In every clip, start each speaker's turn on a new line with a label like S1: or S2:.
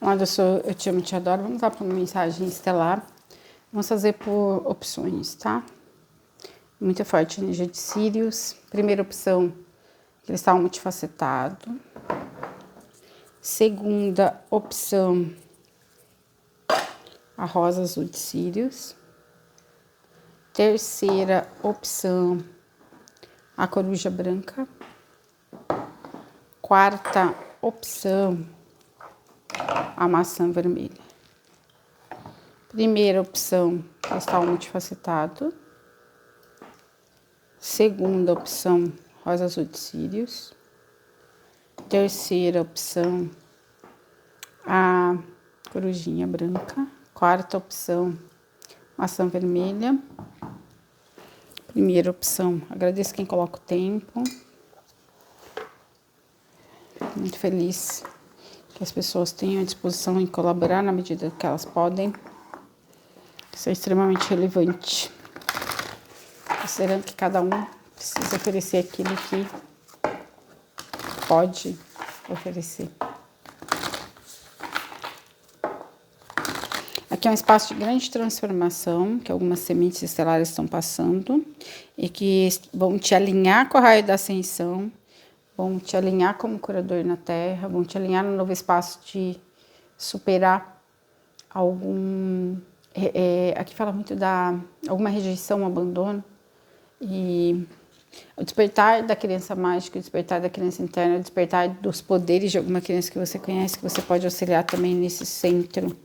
S1: Olá, eu te amo, te adoro. Vamos lá para uma mensagem estelar. Vamos fazer por opções, tá? Muito forte energia de Sírius. Primeira opção, cristal multifacetado. Segunda opção, a rosa azul de Sírius. Terceira opção, a coruja branca. Quarta opção, a maçã vermelha. Primeira opção, cristal multifacetado. Segunda opção, rosa azul de Sírius. Terceira opção, a corujinha branca. Quarta opção, maçã vermelha. Primeira opção, agradeço quem coloca o tempo. Muito feliz que as pessoas tenham a disposição em colaborar na medida que elas podem. Isso é extremamente relevante. Considerando que cada um precisa oferecer aquilo que pode oferecer. Aqui é um espaço de grande transformação que algumas sementes estelares estão passando e que vão te alinhar com o raio da ascensão, vão te alinhar como curador na Terra, vão te alinhar no novo espaço de superar algum... aqui fala muito da alguma rejeição, abandono. E o despertar da criança mágica, o despertar da criança interna, o despertar dos poderes de alguma criança que você conhece, que você pode auxiliar também nesse centro,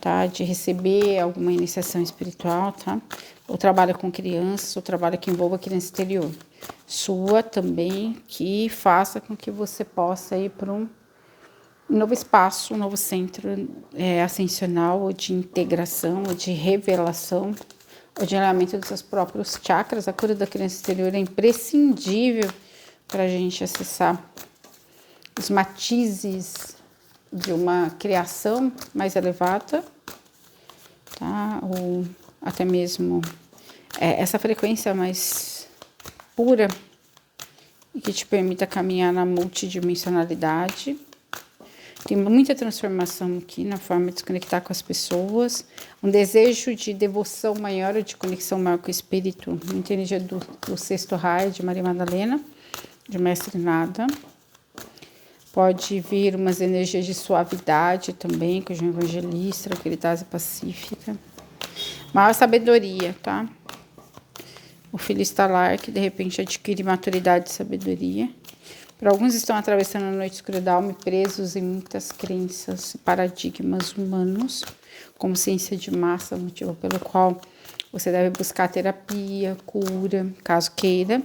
S1: tá? De receber alguma iniciação espiritual, tá? Ou trabalho com crianças, ou trabalho que envolva a criança exterior. Sua também, que faça com que você possa ir para um novo espaço, um novo centro ascensional, ou de integração, ou de revelação, ou de alinhamento dos seus próprios chakras. A cura da criança exterior é imprescindível para a gente acessar os matizes de uma criação mais elevada, tá? Ou até mesmo essa frequência mais pura e que te permita caminhar na multidimensionalidade. Tem muita transformação aqui na forma de se conectar com as pessoas, um desejo de devoção maior, de conexão maior com o espírito, muita energia do sexto raio de Maria Madalena, de Mestre Nada. Pode vir umas energias de suavidade também, com o João Evangelista, tranquilidade pacífica. Maior sabedoria, tá? O filho estalar que de repente adquire maturidade e sabedoria. Para alguns estão atravessando a noite escura da alma e presos em muitas crenças e paradigmas humanos, como ciência de massa, motivo pelo qual você deve buscar terapia, cura, caso queira,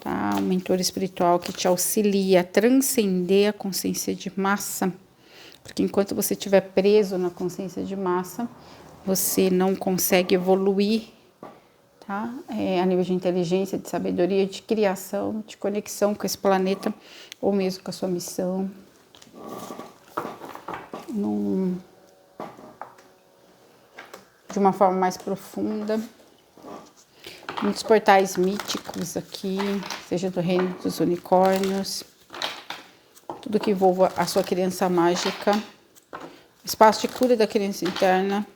S1: tá? Um mentor espiritual que te auxilia a transcender a consciência de massa, porque enquanto você estiver preso na consciência de massa, você não consegue evoluir, tá? A nível de inteligência, de sabedoria, de criação, de conexão com esse planeta, ou mesmo com a sua missão. De uma forma mais profunda. Muitos portais míticos aqui, seja do reino dos unicórnios, tudo que envolva a sua criança mágica, espaço de cura da criança interna,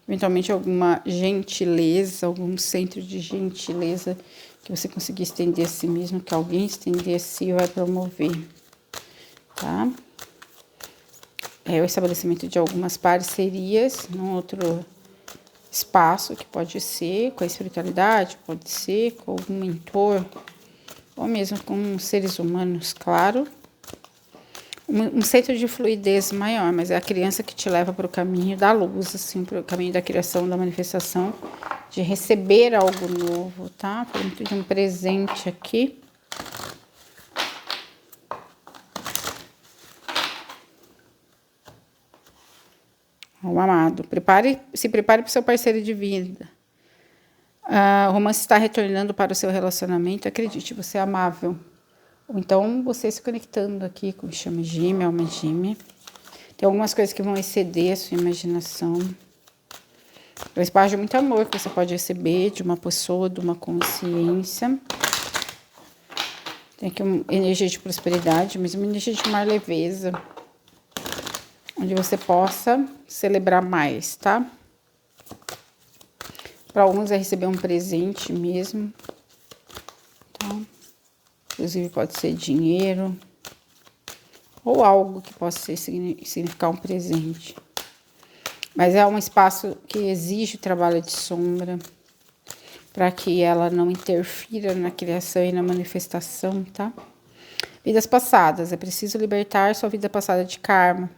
S1: eventualmente alguma gentileza, algum centro de gentileza que você conseguir estender a si mesmo, que alguém estender a si vai promover, tá? O estabelecimento de algumas parcerias num outro espaço, que pode ser com a espiritualidade, pode ser com algum mentor, ou mesmo com seres humanos, claro. Um centro de fluidez maior, mas é a criança que te leva para o caminho da luz, assim, para o caminho da criação, da manifestação, de receber algo novo, tá? Foi muito de um presente aqui. O amado, se prepare para o seu parceiro de vida. O romance está retornando para o seu relacionamento, acredite, você é amável. Ou então, você se conectando aqui com o chama gêmea, alma gêmea. Tem algumas coisas que vão exceder a sua imaginação. É um espaço de muito amor que você pode receber de uma pessoa, de uma consciência. Tem aqui uma energia de prosperidade, mas uma energia de maior leveza. onde você possa celebrar mais, tá? Para alguns é receber um presente mesmo, tá? Inclusive pode ser dinheiro ou algo que possa significar um presente. Mas é um espaço que exige o trabalho de sombra, para que ela não interfira na criação e na manifestação, tá? Vidas passadas, é preciso libertar sua vida passada de karma,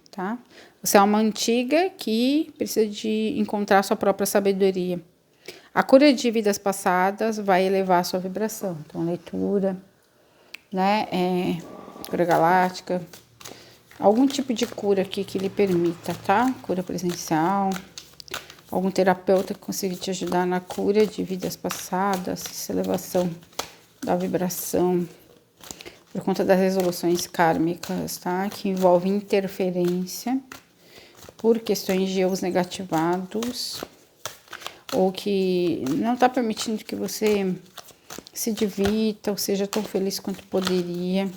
S1: tá? Você é uma antiga que precisa de encontrar sua própria sabedoria. A cura de vidas passadas vai elevar a sua vibração. Então, leitura, né? Cura galáctica, algum tipo de cura aqui que lhe permita, tá? Cura presencial, algum terapeuta que consiga te ajudar na cura de vidas passadas, essa elevação da vibração, por conta das resoluções kármicas, tá? Que envolve interferência por questões de erros negativados, ou que não está permitindo que você se divirta, ou seja tão feliz quanto poderia,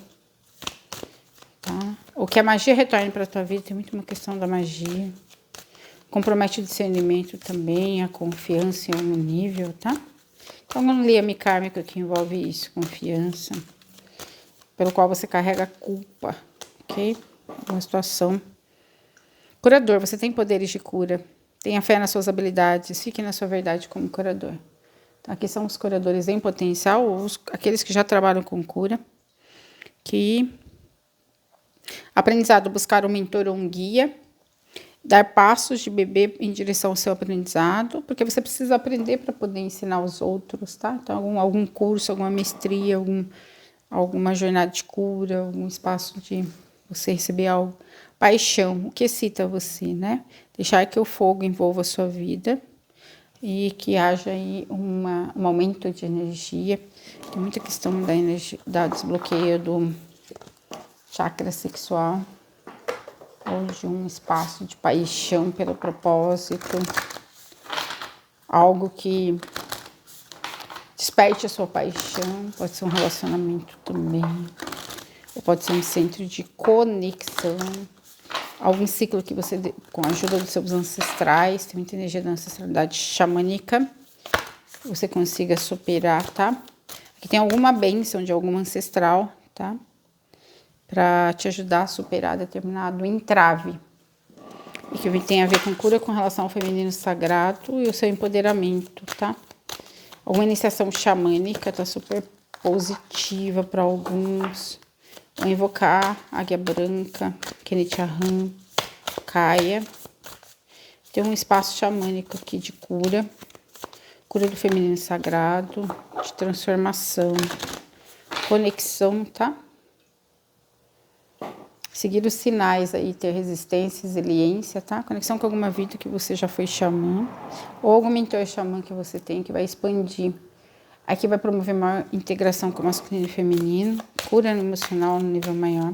S1: tá? Ou que a magia retorne para a tua vida, tem muito uma questão da magia. Compromete o discernimento também, a confiança em algum nível, tá? Então, um liame kármico que envolve isso, confiança, pelo qual você carrega culpa, ok? Uma situação. Curador, você tem poderes de cura. Tenha fé nas suas habilidades, fique na sua verdade como curador. Então, aqui são os curadores em potencial, aqueles que já trabalham com cura, que aprendizado, buscar um mentor ou um guia, dar passos de bebê em direção ao seu aprendizado, porque você precisa aprender para poder ensinar os outros, tá? Então, algum curso, alguma mestria, alguma jornada de cura, algum espaço de você receber algo. Paixão, o que excita você, né? Deixar que o fogo envolva a sua vida e que haja aí um aumento de energia. Tem muita questão da energia, da desbloqueio do chakra sexual, ou de um espaço de paixão pelo propósito, algo que desperte a sua paixão, pode ser um relacionamento também, ou pode ser um centro de conexão, algum ciclo que você, com a ajuda dos seus ancestrais, tem muita energia da ancestralidade xamânica, você consiga superar, tá? Aqui tem alguma bênção de algum ancestral, tá? Para te ajudar a superar determinado entrave. E que tem a ver com cura com relação ao feminino sagrado e o seu empoderamento, tá? Alguma iniciação xamânica tá super positiva para alguns. Vou invocar Águia Branca, Kenitiahan, Caia. Tem um espaço xamânico aqui de cura. Cura do feminino sagrado, de transformação, conexão, tá? Seguir os sinais aí, ter resistência, resiliência, tá? Conexão com alguma vida que você já foi xamã, ou algum mentor xamã que você tem, que vai expandir. Aqui vai promover maior integração com o masculino e feminino, cura no emocional no nível maior.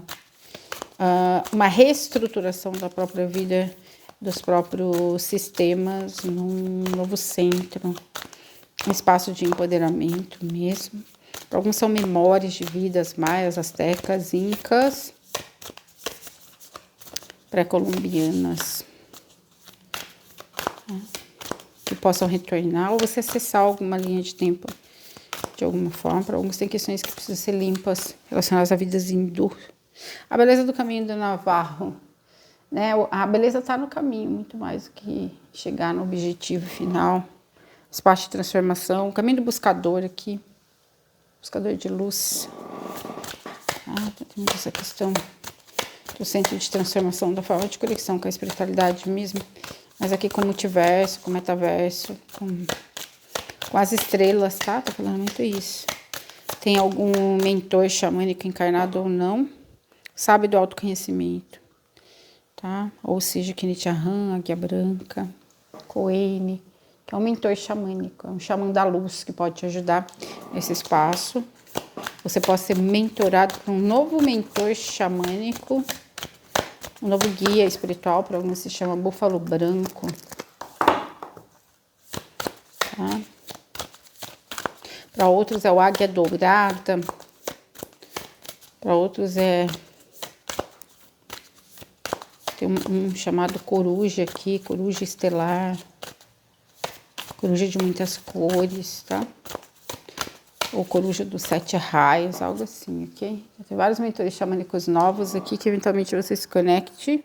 S1: Uma reestruturação da própria vida, dos próprios sistemas, num novo centro, um espaço de empoderamento mesmo. Alguns são memórias de vidas maias, astecas, incas, pré-colombianas, que possam retornar, ou você acessar alguma linha de tempo de alguma forma. Para alguns tem questões que precisam ser limpas, relacionadas a vidas hindu. A beleza do caminho do Navarro, né? A beleza está no caminho, muito mais do que chegar no objetivo final. Espaço de transformação, o caminho do buscador aqui, buscador de luz. Tem essa questão do centro de transformação, da forma de conexão com a espiritualidade mesmo, mas aqui com o multiverso, com o metaverso, com as estrelas, tá? Tô falando muito isso. Tem algum mentor xamânico encarnado ou não, sabe do autoconhecimento, tá? Ou seja, Kenitiahan, Águia Branca, Coene, que é um mentor xamânico, é um xamã da luz que pode te ajudar nesse espaço. Você pode ser mentorado por um novo mentor xamânico, um novo guia espiritual, para alguns se chama Búfalo Branco, tá? Para outros é o Águia Dourada, para outros é Tem um chamado coruja aqui, coruja estelar. Coruja de muitas cores, tá? Ou coruja dos 7 raios, algo assim, ok? Tem vários mentores xamânicos novos aqui que eventualmente você se conecte.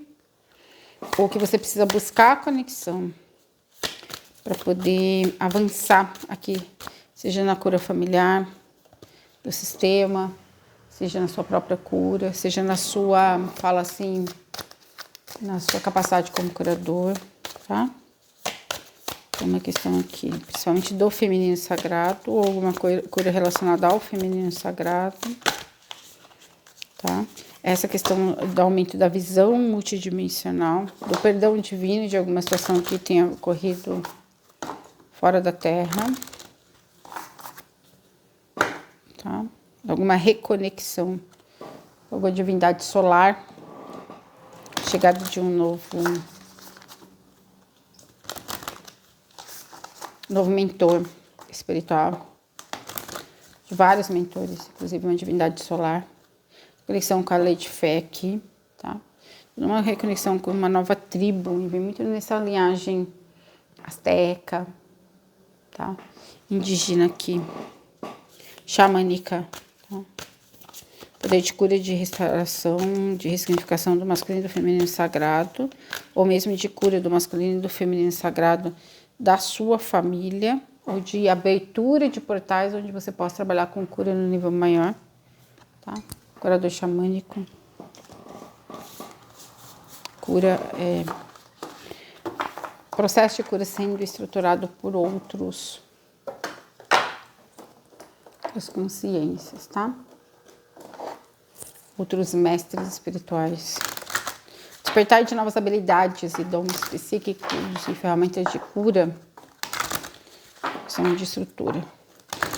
S1: Ou que você precisa buscar a conexão para poder avançar aqui. Seja na cura familiar, do sistema, seja na sua própria cura, seja na sua, fala assim, na sua capacidade como curador, tá? Tem uma questão aqui, principalmente do feminino sagrado, ou alguma cura relacionada ao feminino sagrado, tá? Essa questão do aumento da visão multidimensional, do perdão divino de alguma situação que tenha ocorrido fora da Terra, tá? Alguma reconexão com alguma divindade solar, chegada de um novo mentor espiritual, de vários mentores, inclusive uma divindade solar, conexão com a lei de fé aqui, tá? Uma reconexão com uma nova tribo, e vem muito nessa linhagem asteca, tá? Indígena aqui, xamânica, tá? Poder de cura, de restauração, de ressignificação do masculino e do feminino sagrado, ou mesmo de cura do masculino e do feminino sagrado da sua família, ou de abertura de portais onde você possa trabalhar com cura no nível maior, tá? Curador xamânico. Cura, processo de cura sendo estruturado por outras consciências, tá? Outros mestres espirituais. Despertar de novas habilidades e dons psíquicos e ferramentas de cura são de estrutura.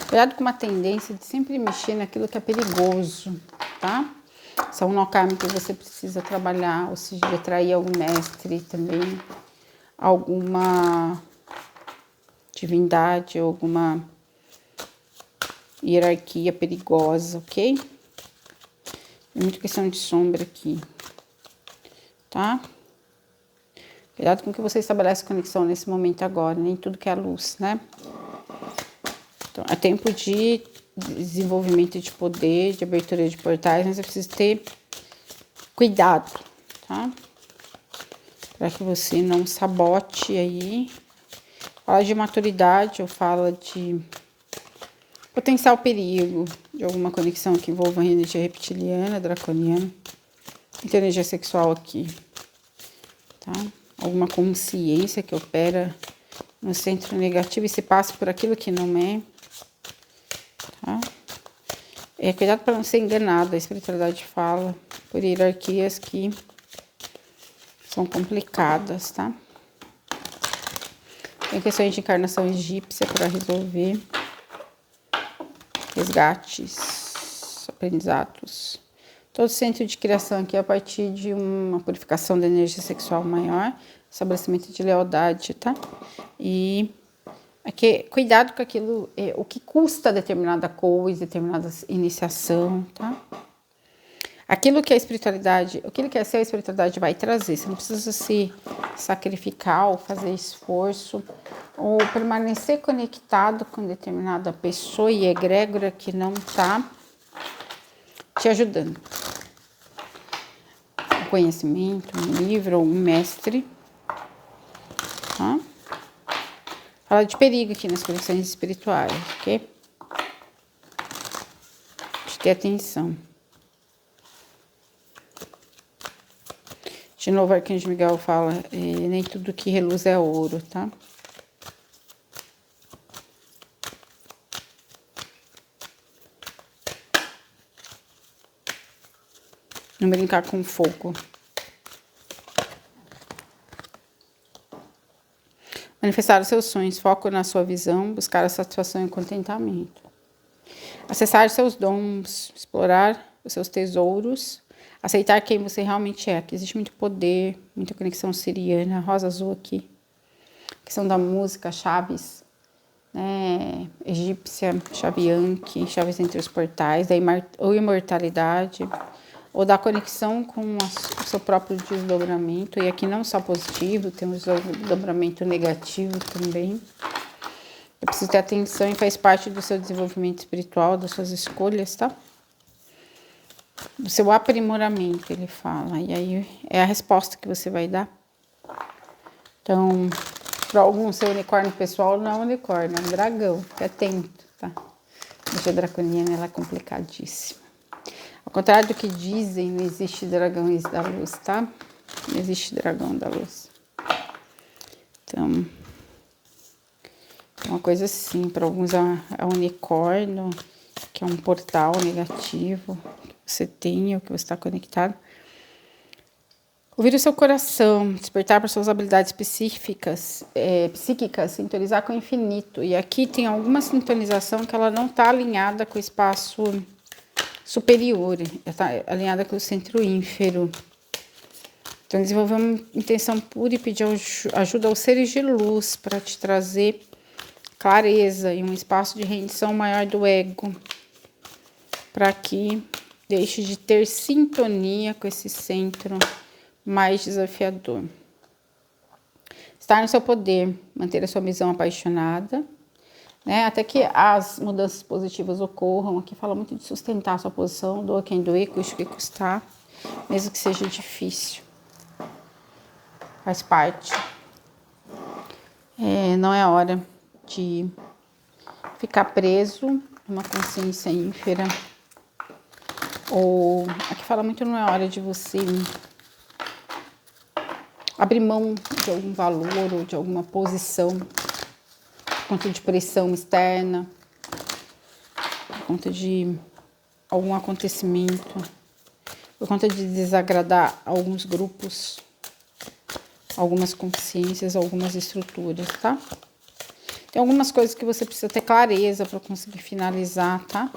S1: Cuidado com uma tendência de sempre mexer naquilo que é perigoso, tá? São nó kármico que você precisa trabalhar, ou seja, de atrair algum mestre também, alguma divindade, alguma hierarquia perigosa, ok? Tem muita questão de sombra aqui, tá? Cuidado com que você estabelece conexão nesse momento agora, nem tudo que é luz, né? Então, é tempo de desenvolvimento de poder, de abertura de portais, mas é preciso ter cuidado, tá? Para que você não sabote aí. Fala de maturidade ou fala de potencial perigo de alguma conexão que envolva a energia reptiliana, draconiana, muita energia sexual aqui, tá? Alguma consciência que opera no centro negativo e se passa por aquilo que não é, tá? Cuidado para não ser enganado, a espiritualidade fala por hierarquias que são complicadas, tá? Tem questões de encarnação egípcia para resolver. Resgates, aprendizados. Todo centro de criação aqui é a partir de uma purificação da energia sexual maior, estabelecimento de lealdade, tá? E aqui, cuidado com aquilo, o que custa determinada coisa, determinada iniciação, tá? Aquilo que a espiritualidade, aquilo que a espiritualidade vai trazer, você não precisa se sacrificar ou fazer esforço, ou permanecer conectado com determinada pessoa e egrégora que não está te ajudando. Um conhecimento, um livro ou um mestre, tá? Fala de perigo aqui nas conexões espirituais, ok? De ter atenção. De novo, o Arcanjo Miguel fala, nem tudo que reluz é ouro, tá? Não brincar com fogo. Manifestar os seus sonhos, foco na sua visão, buscar a satisfação e o contentamento. Acessar seus dons, explorar os seus tesouros, aceitar quem você realmente é. Aqui existe muito poder, muita conexão siriana, rosa azul aqui. Questão da música, chaves, né? Egípcia, chave Yankee, chaves entre os portais, da imortalidade, ou da conexão com o seu próprio desdobramento. E aqui não só positivo, tem um desdobramento negativo também. É preciso ter atenção e faz parte do seu desenvolvimento espiritual, das suas escolhas, tá? Do seu aprimoramento, ele fala. E aí é a resposta que você vai dar. Então, para alguns, seu unicórnio pessoal não é um unicórnio, é um dragão. Fique atento, tá? A energia draconiana, ela é complicadíssima. Ao contrário do que dizem, não existe dragões da luz, tá? Não existe dragão da luz. Então, uma coisa assim, para alguns é unicórnio, que é um portal negativo que você tem ou que você está conectado. Ouvir o seu coração, despertar para suas habilidades psíquicas, sintonizar com o infinito. E aqui tem alguma sintonização que ela não está alinhada com o espaço superior, está alinhada com o centro ínfero. Então, desenvolver uma intenção pura e pedir ajuda aos seres de luz para te trazer clareza e um espaço de rendição maior do ego, para que deixe de ter sintonia com esse centro mais desafiador. Estar no seu poder, manter a sua visão apaixonada, né? Até que as mudanças positivas ocorram. Aqui fala muito de sustentar a sua posição, doa quem doer, custe o que custar, mesmo que seja difícil. Faz parte. Não é hora de ficar preso numa consciência ínfera. Ou aqui fala muito, não é hora de você abrir mão de algum valor ou de alguma posição por conta de pressão externa, por conta de algum acontecimento, por conta de desagradar alguns grupos, algumas consciências, algumas estruturas, tá? Tem algumas coisas que você precisa ter clareza para conseguir finalizar, tá?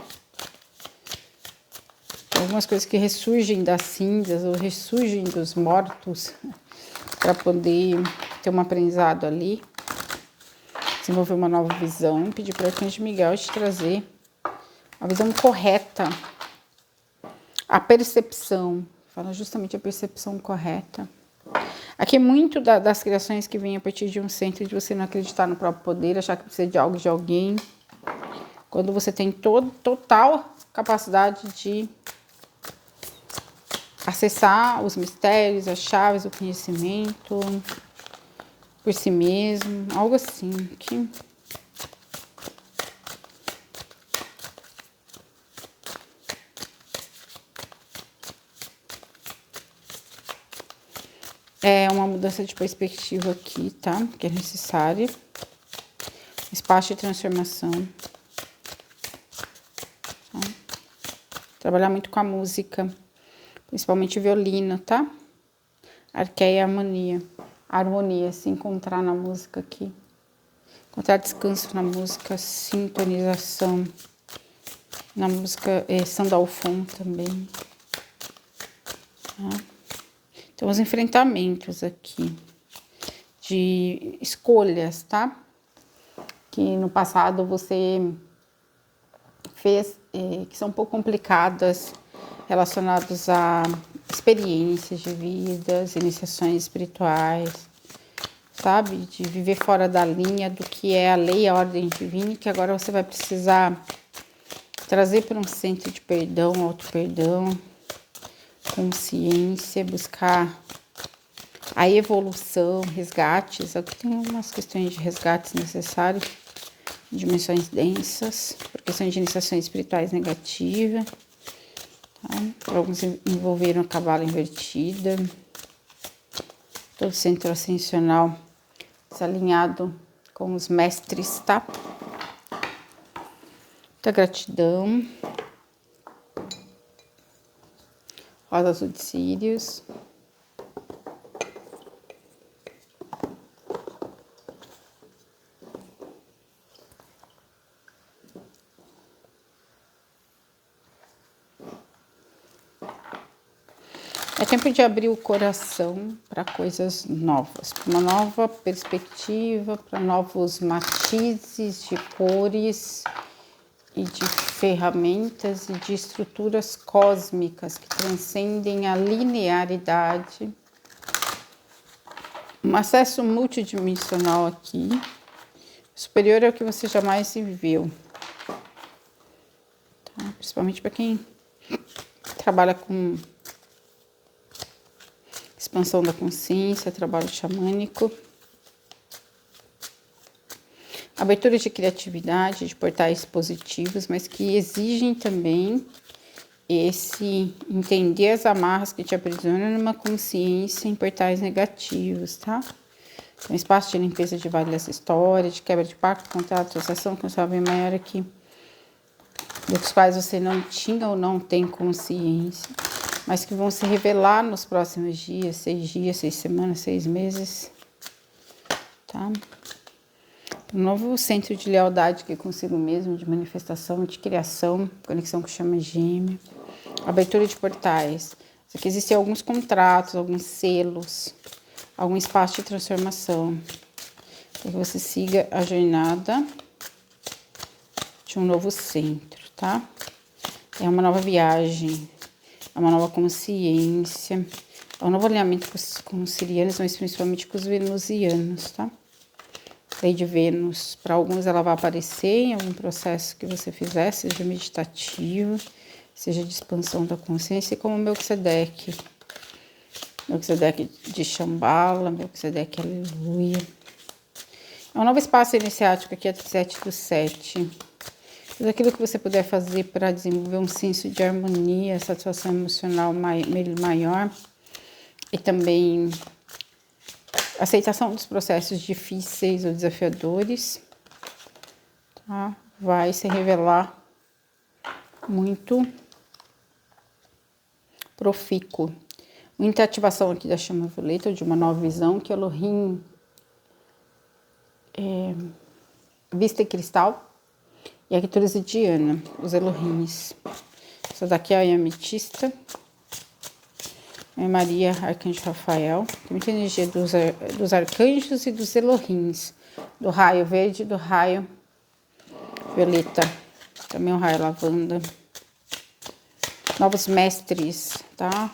S1: Tem algumas coisas que ressurgem das cinzas ou ressurgem dos mortos, para poder ter um aprendizado ali, desenvolver uma nova visão, pedir para o Arcanjo Miguel te trazer a visão correta, a percepção, fala justamente a percepção correta. Aqui é muito das criações que vêm a partir de um centro de você não acreditar no próprio poder, achar que precisa de algo de alguém, quando você tem total capacidade de acessar os mistérios, as chaves, o conhecimento por si mesmo, algo assim. Que é uma mudança de perspectiva aqui, tá? Que é necessária. Espaço de transformação. Tá? Trabalhar muito com a música. Principalmente violino, tá? Arqueia e harmonia, se encontrar na música aqui. Encontrar descanso na música, sintonização. Na música Sandalphon também. Tá? Então, os enfrentamentos aqui. De escolhas, tá? Que no passado você fez, que são um pouco complicadas, relacionados a experiências de vidas, iniciações espirituais, sabe? De viver fora da linha do que é a lei, a ordem divina, que agora você vai precisar trazer para um centro de perdão, auto-perdão, consciência, buscar a evolução, resgates. Aqui tem algumas questões de resgates necessários, dimensões densas, por questões de iniciações espirituais negativas. Tá? Alguns envolveram a cabala invertida, todo o centro ascensional desalinhado com os mestres, tá? Muita gratidão. Rosa azul de Sírios. É tempo de abrir o coração para coisas novas, para uma nova perspectiva, para novos matizes de cores e de ferramentas e de estruturas cósmicas que transcendem a linearidade. Um acesso multidimensional aqui, superior ao que você jamais viveu. Tá? Principalmente para quem trabalha com expansão da consciência, trabalho xamânico. Abertura de criatividade, de portais positivos, mas que exigem também esse entender as amarras que te aprisionam numa consciência em portais negativos, tá? Então, espaço de limpeza de várias histórias, de quebra de pacto, contrato, associação com sua bem maior aqui, dos quais você não tinha ou não tem consciência, mas que vão se revelar nos próximos dias, 6 semanas, 6 meses, tá? Um novo centro de lealdade que é consigo mesmo, de manifestação, de criação, conexão com chama gêmea, abertura de portais. Aqui existem alguns contratos, alguns selos, algum espaço de transformação, para que você siga a jornada de um novo centro, tá? É uma nova viagem, é uma nova consciência, é um novo alinhamento com os sirianos, mas principalmente com os venusianos, tá? Lei de Vênus, para alguns ela vai aparecer em algum processo que você fizer, seja meditativo, seja de expansão da consciência, como o Melquisedeque de Shambhala, Melquisedeque Aleluia. É um novo espaço iniciático aqui, é 7/7. Tudo aquilo que você puder fazer para desenvolver um senso de harmonia, satisfação emocional maior e também aceitação dos processos difíceis ou desafiadores, tá? Vai se revelar muito profícuo. Muita ativação aqui da chama violeta, de uma nova visão, que Elohim vista em cristal, e a Arcturus Diana, os Elohims. Essa daqui é a ametista. Maria, Arcanjo Rafael, tem muita energia dos arcanjos e dos Elohims, do raio verde e do raio violeta, também o raio lavanda. Novos mestres, tá?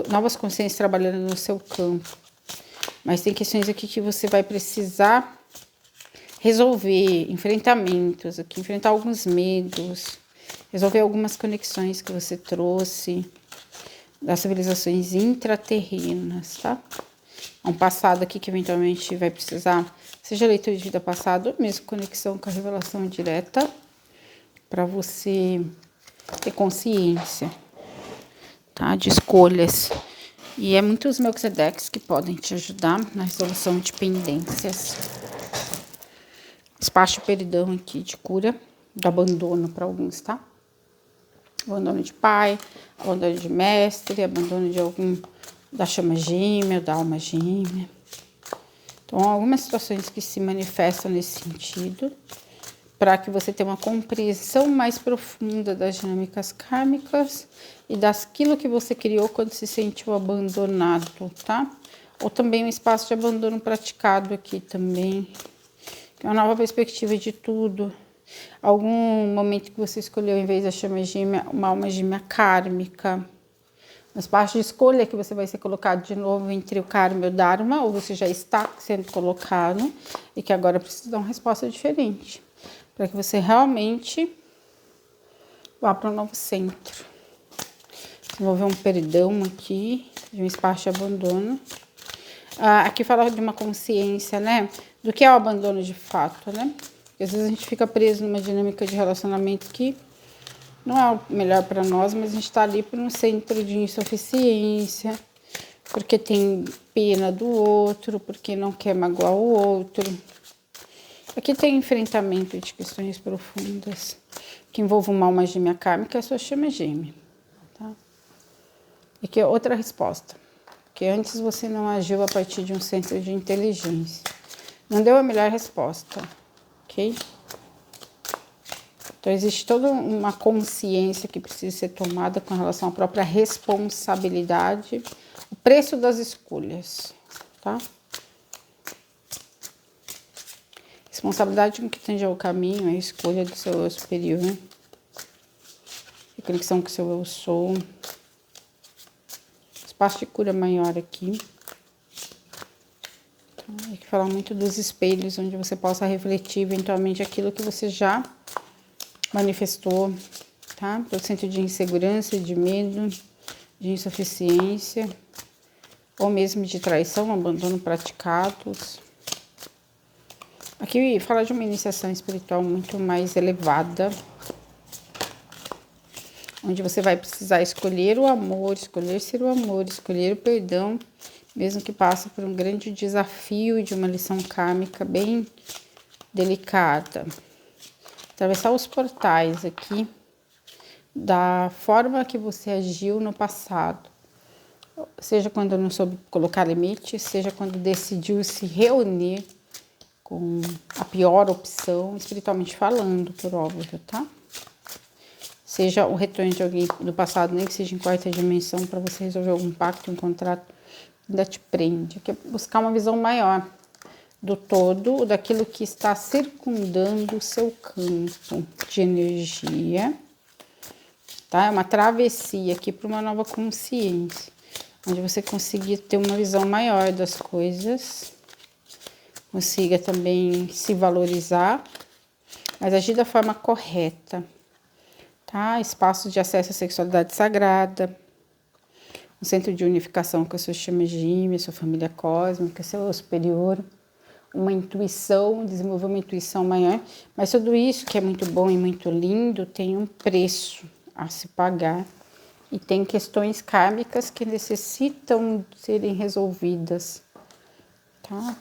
S1: Novas consciências trabalhando no seu campo. Mas tem questões aqui que você vai precisar resolver, enfrentamentos aqui, enfrentar alguns medos, resolver algumas conexões que você trouxe das civilizações intraterrenas, tá? É um passado aqui que eventualmente vai precisar, seja leitura de vida passada ou mesmo conexão com a revelação direta, para você ter consciência, tá? De escolhas. E é muitos Melquisedeques que podem te ajudar na resolução de pendências. Espaço de perdão aqui, de cura, do abandono para alguns, tá? Abandono de pai, abandono de mestre, abandono de algum da chama gêmea, da alma gêmea. Então, algumas situações que se manifestam nesse sentido, para que você tenha uma compreensão mais profunda das dinâmicas kármicas e daquilo que você criou quando se sentiu abandonado, tá? Ou também um espaço de abandono praticado aqui também, que é uma nova perspectiva de tudo. Algum momento que você escolheu, em vez da chama gêmea, uma alma gêmea kármica. No espaço de escolha que você vai ser colocado de novo entre o karma e o dharma, ou você já está sendo colocado e que agora precisa dar uma resposta diferente, para que você realmente vá para um novo centro. Desenvolver um perdão aqui, de um espaço de abandono. Aqui fala de uma consciência, né, do que é o abandono de fato, né? Porque às vezes a gente fica preso numa dinâmica de relacionamento que não é o melhor para nós, mas a gente está ali por um centro de insuficiência, porque tem pena do outro, porque não quer magoar o outro. Aqui tem enfrentamento de questões profundas que envolvam uma alma gêmea kármica, a sua chama gêmea, tá? E aqui é outra resposta, porque antes você não agiu a partir de um centro de inteligência, não deu a melhor resposta, ok? Então, existe toda uma consciência que precisa ser tomada com relação à própria responsabilidade, o preço das escolhas, tá? Responsabilidade com que tange ao caminho, a escolha do seu eu superior. Conexão com o seu eu sou. Espaço de cura maior aqui. Tem que falar muito dos espelhos, onde você possa refletir eventualmente aquilo que você já manifestou, tá? Pelo centro de insegurança, de medo, de insuficiência, ou mesmo de traição, abandono praticados. Aqui fala de uma iniciação espiritual muito mais elevada, onde você vai precisar escolher o amor, escolher ser o amor, escolher o perdão, mesmo que passe por um grande desafio de uma lição kármica bem delicada. Atravessar os portais aqui da forma que você agiu no passado, seja quando não soube colocar limites, seja quando decidiu se reunir com a pior opção, espiritualmente falando, por óbvio, tá? Seja o retorno de alguém do passado, nem que seja em quarta dimensão, para você resolver algum pacto, um contrato que ainda te prende. Aqui é buscar uma visão maior do todo, daquilo que está circundando o seu campo de energia, tá? É uma travessia aqui para uma nova consciência, onde você conseguir ter uma visão maior das coisas, consiga também se valorizar, mas agir da forma correta, tá? Espaços de acesso à sexualidade sagrada, um centro de unificação com a sua chama gêmea, sua família cósmica, seu eu superior, uma intuição, desenvolver uma intuição maior, mas tudo isso que é muito bom e muito lindo tem um preço a se pagar e tem questões kármicas que necessitam serem resolvidas, tá?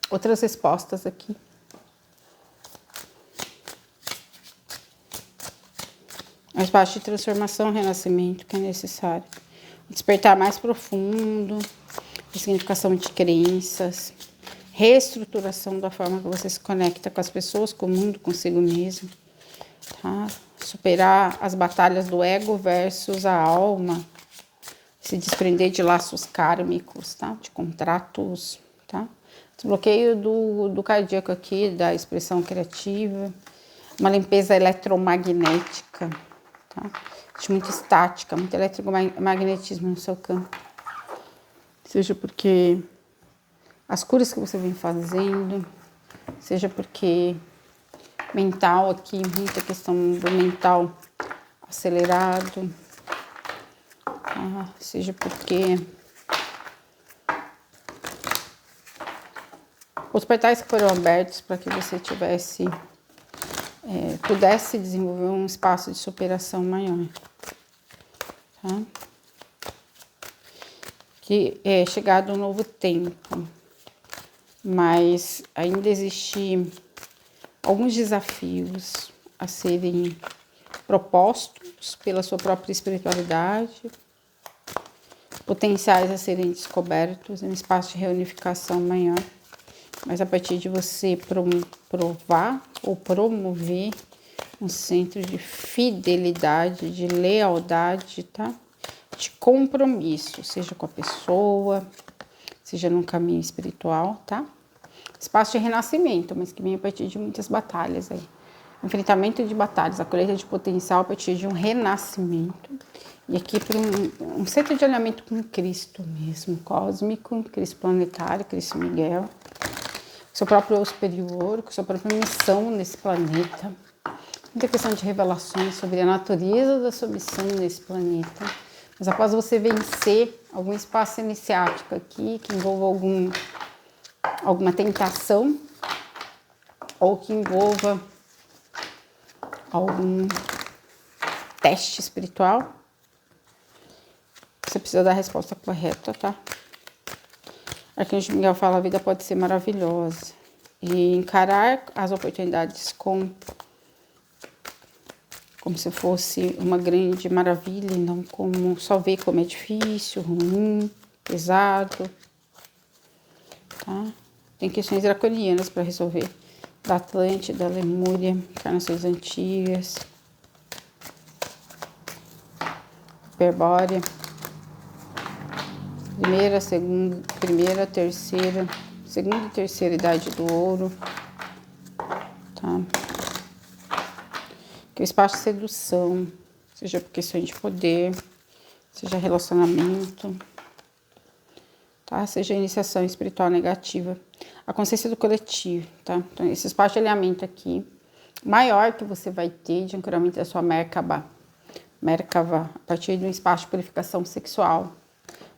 S1: Outras respostas aqui. Um espaço de transformação, renascimento que é necessário. Despertar mais profundo, significação de crenças, reestruturação da forma que você se conecta com as pessoas, com o mundo, consigo mesmo, tá? Superar as batalhas do ego versus a alma, se desprender de laços kármicos, tá? De contratos, tá? Desbloqueio do cardíaco aqui, da expressão criativa, uma limpeza eletromagnética, tá? Existe muita estática, muito eletromagnetismo no seu campo. Seja porque as curas que você vem fazendo, seja porque mental aqui, muita questão do mental acelerado, tá? Seja porque os portais que foram abertos para que você pudesse desenvolver um espaço de superação maior, tá? Que é chegado um novo tempo, mas ainda existem alguns desafios a serem propostos pela sua própria espiritualidade, potenciais a serem descobertos em um espaço de reunificação maior, mas a partir de você provar ou promover um centro de fidelidade, de lealdade, tá? De compromisso, seja com a pessoa, seja num caminho espiritual, tá? Espaço de renascimento, mas que vem a partir de muitas batalhas aí. Enfrentamento de batalhas, a colheita de potencial a partir de um renascimento. E aqui para um centro de alinhamento com Cristo mesmo, cósmico, Cristo planetário, Cristo Miguel. Seu próprio eu superior, com sua própria missão nesse planeta. Muita questão de revelações sobre a natureza da sua missão nesse planeta. Mas após você vencer algum espaço iniciático aqui, que envolva alguma tentação, ou que envolva algum teste espiritual, você precisa dar a resposta correta, tá? Arcanjo Miguel fala: a vida pode ser maravilhosa. E encarar as oportunidades como se fosse uma grande maravilha, e não como só ver como é difícil, ruim, pesado, tá? Tem questões draconianas para resolver, da Atlântida, da Lemúria, encarnações antigas, Hiperbórea, primeira, segunda, primeira, terceira segunda e terceira idade do ouro, tá? Que o espaço de sedução, seja por questões de poder, seja relacionamento, tá? Seja iniciação espiritual negativa. A consciência do coletivo, tá? Então, esse espaço de alinhamento aqui, maior que você vai ter de ancoramento da sua Merkaba, a partir de um espaço de purificação sexual,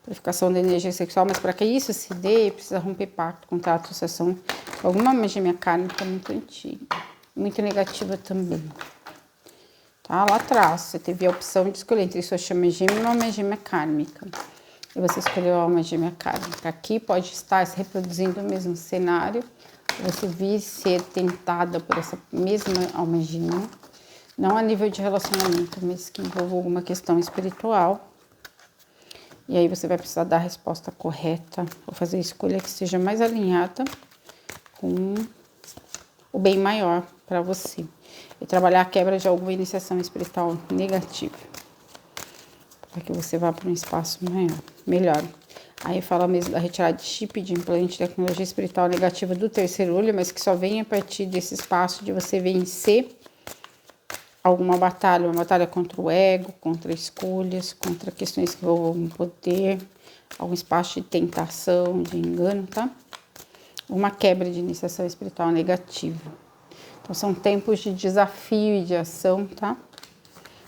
S1: purificação da energia sexual, mas para que isso se dê, precisa romper pacto, contrato, associação com alguma magia kármica muito antiga, muito negativa também. Tá? Lá atrás, você teve a opção de escolher entre sua chama gêmea e uma alma gêmea kármica. E você escolheu a alma gêmea kármica. Aqui pode estar se reproduzindo o mesmo cenário, você vir ser tentada por essa mesma alma gêmea, não a nível de relacionamento, mas que envolva alguma questão espiritual. E aí você vai precisar dar a resposta correta, ou fazer a escolha que seja mais alinhada com o bem maior para você. E trabalhar a quebra de alguma iniciação espiritual negativa, para que você vá para um espaço melhor. Aí fala mesmo da retirada de chip, de implante, de tecnologia espiritual negativa do terceiro olho, mas que só vem a partir desse espaço de você vencer alguma batalha, uma batalha contra o ego, contra escolhas, contra questões que envolvam poder, algum espaço de tentação, de engano, tá? Uma quebra de iniciação espiritual negativa. Então, são tempos de desafio e de ação, tá?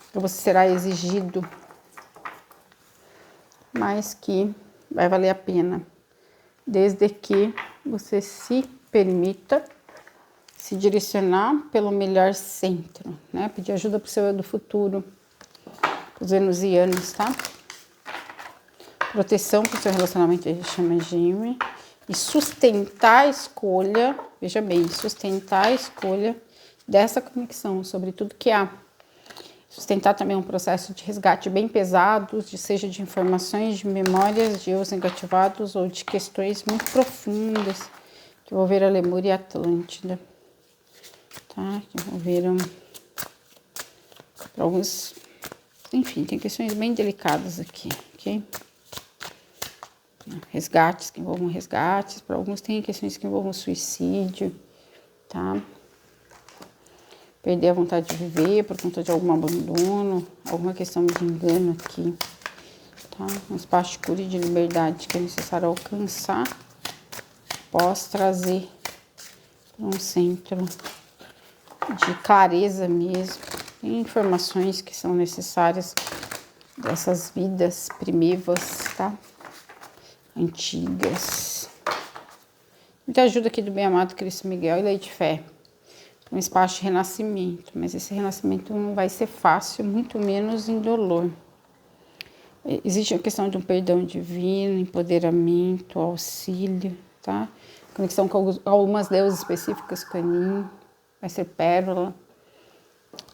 S1: Então, você será exigido, mas que vai valer a pena, desde que você se permita se direcionar pelo melhor centro, né? Pedir ajuda pro seu eu do futuro, os venusianos, tá? Proteção pro seu relacionamento de chama gêmea e sustentar a escolha, veja bem, sustentar a escolha dessa conexão sobre tudo que há. Sustentar também um processo de resgate bem pesado, seja de informações, de memórias de eus negativados ou de questões muito profundas que envolveram a Lemúria e a Atlântida. Tá? Que envolveram alguns, enfim, tem questões bem delicadas aqui, ok? Resgates que envolvam resgates, para alguns tem questões que envolvam suicídio, tá? Perder a vontade de viver por conta de algum abandono, alguma questão de engano aqui, tá? Um espaço de cura e de liberdade que é necessário alcançar, após trazer para um centro de clareza mesmo, informações que são necessárias dessas vidas primevas, tá? Antigas. Muita ajuda aqui do bem-amado Cristo Miguel e Lei de Fé. Um espaço de renascimento, mas esse renascimento não vai ser fácil, muito menos indolor. Existe a questão de um perdão divino, empoderamento, auxílio, tá? Conexão com algumas deusas específicas, Canim, vai ser Pérola,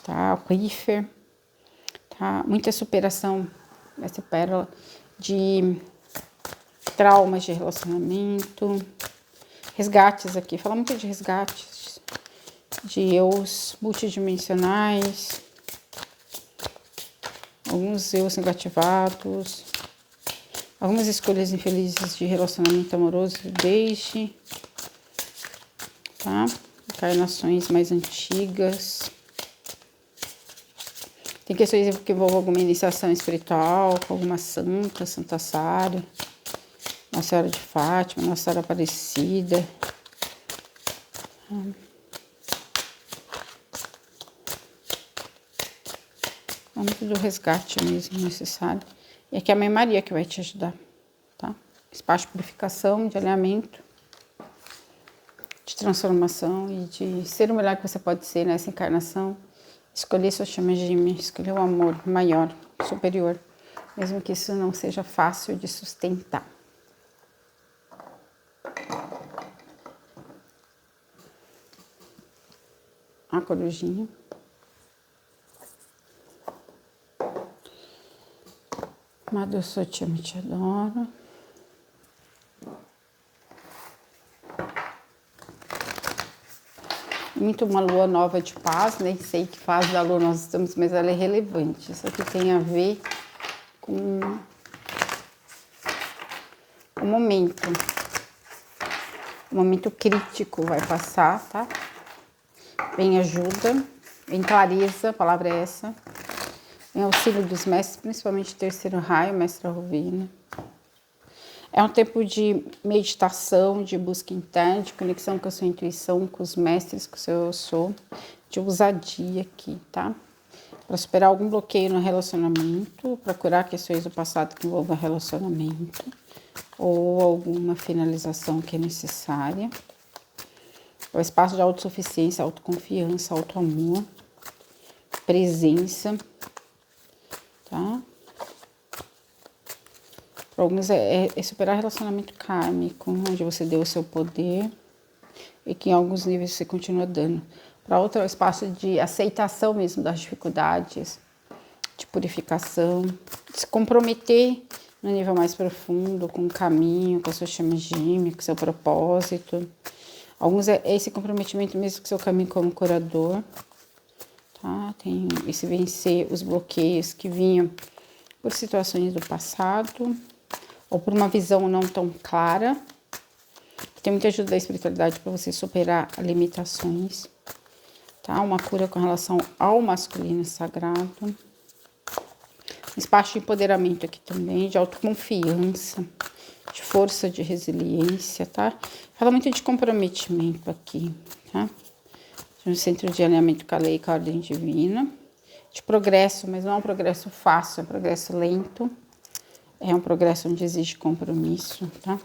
S1: tá? Aquífer, tá? Muita superação, vai ser Pérola, de traumas de relacionamento, resgates aqui, fala muito de resgates, de eus multidimensionais, alguns eus negativados, algumas escolhas infelizes de relacionamento amoroso, deixe, tá? Encarnações mais antigas. Tem questões que envolvem alguma iniciação espiritual, com alguma santa, Santa Sara, Nossa Senhora de Fátima, Nossa Senhora Aparecida. É muito do resgate mesmo necessário. E aqui é a Mãe Maria que vai te ajudar, tá? Espaço de purificação, de alinhamento, de transformação e de ser o melhor que você pode ser nessa encarnação. Escolher sua chama gêmea, escolher o amor maior, superior, mesmo que isso não seja fácil de sustentar. A corujinha. Amado, eu sou te amo e te adoro. Muito uma lua nova de paz, nem sei que fase da lua nós estamos, mas ela é relevante. Isso aqui tem a ver com o momento. O momento crítico vai passar, tá? Vem ajuda, vem clareza, a palavra é essa. Vem auxílio dos mestres, principalmente terceiro raio, mestra Rovina. É um tempo de meditação, de busca interna, de conexão com a sua intuição, com os mestres, com o seu eu sou, de ousadia aqui, tá? Para superar algum bloqueio no relacionamento, para curar questões do passado que envolvam relacionamento, ou alguma finalização que é necessária. É o espaço de autossuficiência, autoconfiança, autoamor, presença, tá? Para alguns é superar relacionamento kármico, onde você deu o seu poder e que em alguns níveis você continua dando. Para outro é o espaço de aceitação mesmo das dificuldades, de purificação, de se comprometer no nível mais profundo, com o caminho, com a sua chama gêmea, com o seu propósito. Alguns é esse comprometimento mesmo com o seu caminho como curador, tá? Tem esse vencer os bloqueios que vinham por situações do passado, ou por uma visão não tão clara. Tem muita ajuda da espiritualidade para você superar limitações, tá? Uma cura com relação ao masculino sagrado. Espaço de empoderamento aqui também, de autoconfiança, de força, de resiliência, tá? Fala muito de comprometimento aqui, tá? De um centro de alinhamento com a lei, com a ordem divina. De progresso, mas não é um progresso fácil, é um progresso lento. É um progresso onde exige compromisso, tá?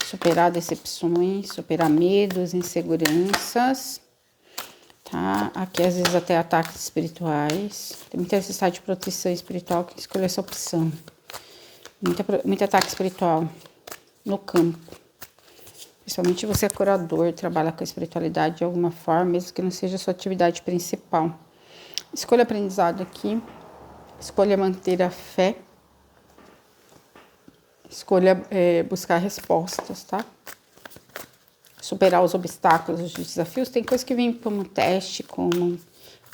S1: Superar decepções, superar medos, inseguranças, tá? Aqui às vezes até ataques espirituais. Tem muita necessidade de proteção espiritual, que escolhe essa opção. Muito ataque espiritual no campo. Principalmente você é curador, trabalha com a espiritualidade de alguma forma, mesmo que não seja a sua atividade principal. Escolha aprendizado aqui. Escolha manter a fé. Escolha buscar respostas, tá? Superar os obstáculos, os desafios. Tem coisas que vêm como teste, como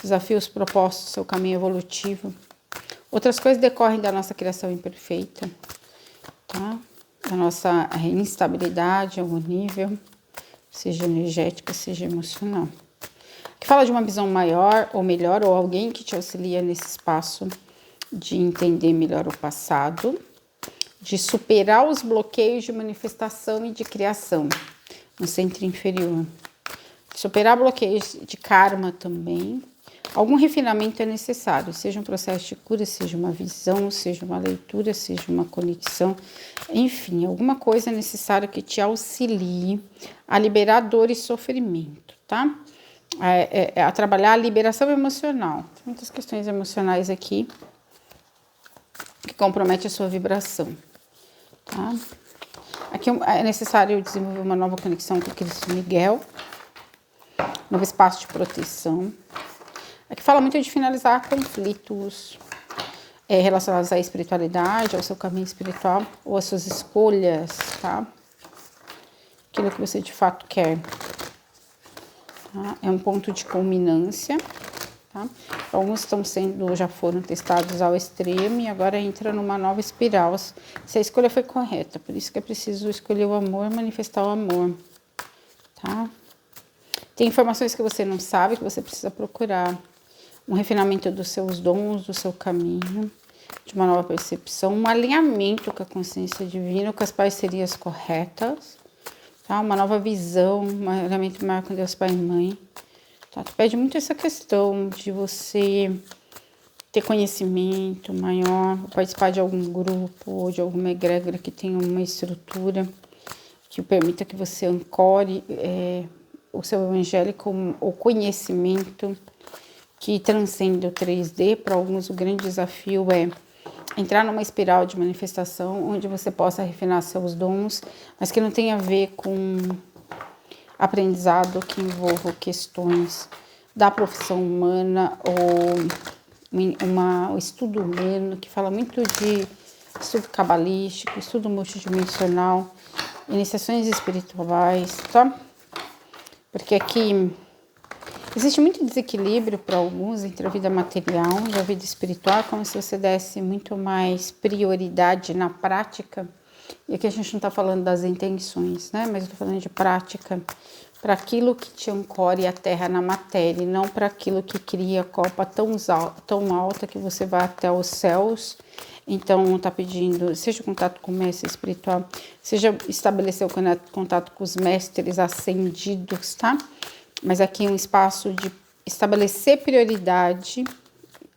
S1: desafios propostos no seu caminho evolutivo. Outras coisas decorrem da nossa criação imperfeita, tá? Da nossa instabilidade, algum nível, seja energética, seja emocional. Que fala de uma visão maior ou melhor, ou alguém que te auxilia nesse espaço de entender melhor o passado, de superar os bloqueios de manifestação e de criação no centro inferior. Superar bloqueios de karma também. Algum refinamento é necessário, seja um processo de cura, seja uma visão, seja uma leitura, seja uma conexão. Enfim, alguma coisa é necessária que te auxilie a liberar dor e sofrimento, tá? A trabalhar a liberação emocional. Tem muitas questões emocionais aqui que comprometem a sua vibração. Tá? Aqui é necessário desenvolver uma nova conexão com o Cristo Miguel, novo espaço de proteção. Aqui fala muito de finalizar conflitos relacionados à espiritualidade, ao seu caminho espiritual, ou às suas escolhas, tá? Aquilo que você de fato quer. Tá? É um ponto de culminância. Tá? Alguns já foram testados ao extremo e agora entra numa nova espiral. Se a escolha foi correta, por isso que é preciso escolher o amor, manifestar o amor, tá? Tem informações que você não sabe, que você precisa procurar. Um refinamento dos seus dons, do seu caminho, de uma nova percepção, um alinhamento com a consciência divina, com as parcerias corretas, tá? Uma nova visão, um alinhamento maior com Deus Pai e Mãe. Tá? Tu pede muito essa questão de você ter conhecimento maior, participar de algum grupo ou de alguma egrégora que tenha uma estrutura que permita que você ancore o seu evangelho com o conhecimento que transcende o 3D. Para alguns o grande desafio é entrar numa espiral de manifestação onde você possa refinar seus dons, mas que não tenha a ver com aprendizado que envolva questões da profissão humana ou o estudo humano, que fala muito de estudo cabalístico, estudo multidimensional, iniciações espirituais, tá? Porque aqui existe muito desequilíbrio para alguns entre a vida material e a vida espiritual, como se você desse muito mais prioridade na prática E aqui a gente não está falando das intenções, né? Mas eu tô falando de prática, para aquilo que te ancore a terra na matéria, e não para aquilo que cria a copa tão alta que você vai até os céus. Então, tá pedindo, seja contato com o mestre espiritual, seja estabelecer o contato com os mestres ascendidos, tá? Mas aqui é um espaço de estabelecer prioridade,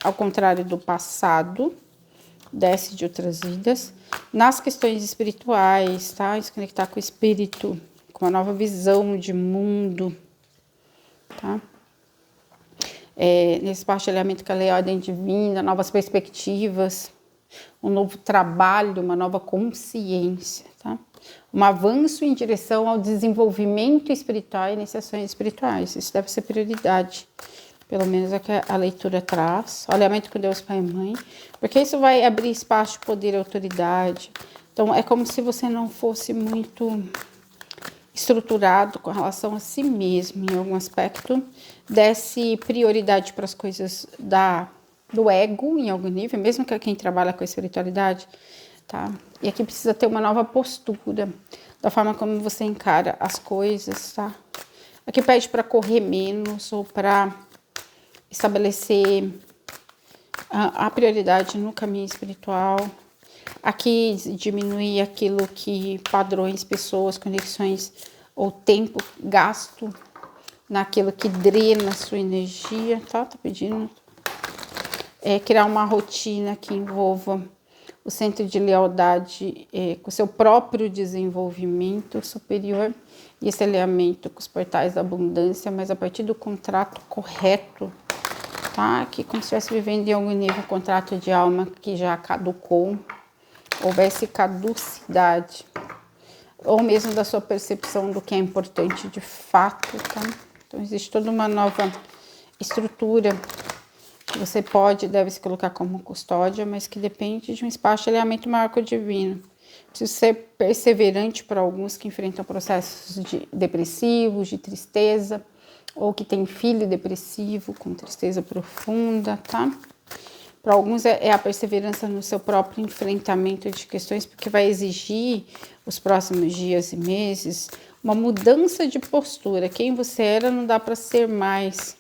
S1: ao contrário do passado, desce de outras vidas, nas questões espirituais, tá? Se conectar com o espírito, com uma nova visão de mundo, tá? Nesse partilhamento com a ordem divina, novas perspectivas, um novo trabalho, uma nova consciência, tá? Um avanço em direção ao desenvolvimento espiritual e iniciações espirituais. Isso deve ser prioridade. Pelo menos é que a leitura traz. Alinhamento com Deus, Pai e Mãe. Porque isso vai abrir espaço de poder e autoridade. Então, é como se você não fosse muito estruturado com relação a si mesmo, em algum aspecto. Desse prioridade para as coisas do ego, em algum nível, mesmo que quem trabalha com a espiritualidade, tá? E aqui precisa ter uma nova postura, da forma como você encara as coisas, tá? Aqui pede para correr menos ou para estabelecer a prioridade no caminho espiritual. Aqui diminuir aquilo que padrões, pessoas, conexões ou tempo gasto naquilo que drena a sua energia, tá? Tá pedindo. Criar uma rotina que envolva o centro de lealdade com o seu próprio desenvolvimento superior e esse alinhamento com os portais da abundância, mas a partir do contrato correto, tá? Que como se estivesse vivendo em algum nível um contrato de alma que já caducou, houvesse caducidade, ou mesmo da sua percepção do que é importante de fato, tá? Então existe toda uma nova estrutura que você pode e deve se colocar como custódia, mas que depende de um espaço de alinhamento maior com o divino. Precisa ser perseverante para alguns que enfrentam processos depressivos, de tristeza, ou que tem filho depressivo, com tristeza profunda, tá? Para alguns é a perseverança no seu próprio enfrentamento de questões, porque vai exigir, os próximos dias e meses, uma mudança de postura. Quem você era não dá para ser mais.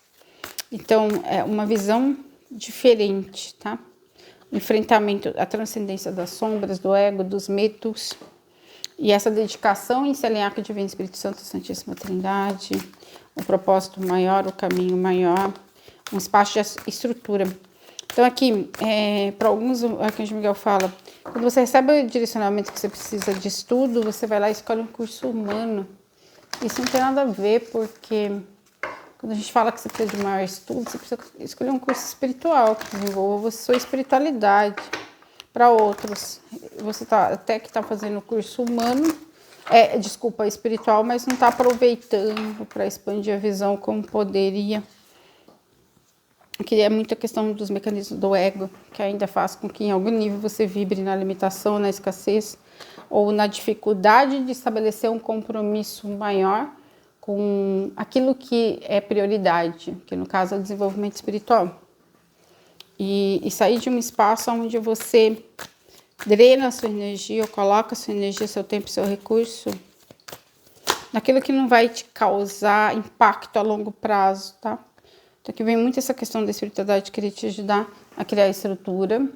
S1: Então, é uma visão diferente, tá? O enfrentamento, a transcendência das sombras, do ego, dos medos. E essa dedicação em se alinhar com o Divino Espírito Santo, a Santíssima Trindade, o propósito maior, o caminho maior, um espaço de estrutura. Então, aqui, para alguns, o Arcanjo Miguel fala, quando você recebe o direcionamento que você precisa de estudo, você vai lá e escolhe um curso humano. Isso não tem nada a ver, porque quando a gente fala que você precisa de maior estudo, você precisa escolher um curso espiritual que desenvolva a sua espiritualidade. Para outros, você até que está fazendo o curso humano, espiritual, mas não está aproveitando para expandir a visão como poderia. Que é muita questão dos mecanismos do ego, que ainda faz com que em algum nível você vibre na limitação, na escassez, ou na dificuldade de estabelecer um compromisso maior com aquilo que é prioridade, que no caso é o desenvolvimento espiritual. E sair de um espaço onde você drena a sua energia, ou coloca a sua energia, seu tempo, seu recurso, naquilo que não vai te causar impacto a longo prazo, tá? Então aqui vem muito essa questão da espiritualidade, querer te ajudar a criar estrutura,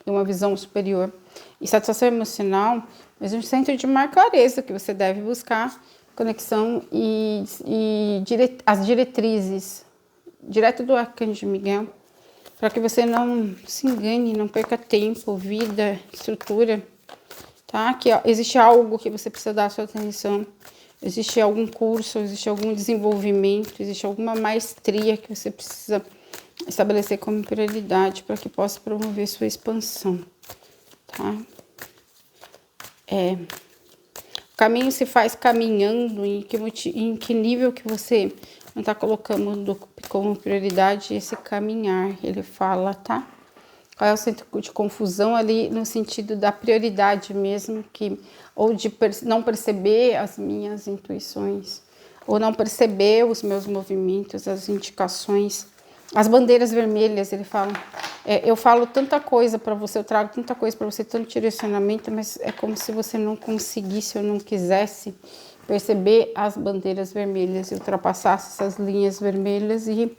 S1: uma visão superior e satisfação emocional, mas um centro de maior clareza que você deve buscar conexão e as diretrizes direto do Arcanjo Miguel, para que você não se engane, não perca tempo, vida, estrutura, tá? Que existe algo que você precisa dar a sua atenção, existe algum curso, existe algum desenvolvimento, existe alguma maestria que você precisa estabelecer como prioridade para que possa promover sua expansão, tá? O caminho se faz caminhando, em que nível que você não está colocando como prioridade esse caminhar, ele fala, tá? Qual é o centro de confusão ali no sentido da prioridade mesmo, ou de não perceber as minhas intuições, ou não perceber os meus movimentos, as indicações As bandeiras vermelhas, ele fala, eu falo tanta coisa para você, eu trago tanta coisa para você, tanto direcionamento, mas é como se você não conseguisse ou não quisesse perceber as bandeiras vermelhas e ultrapassasse essas linhas vermelhas, e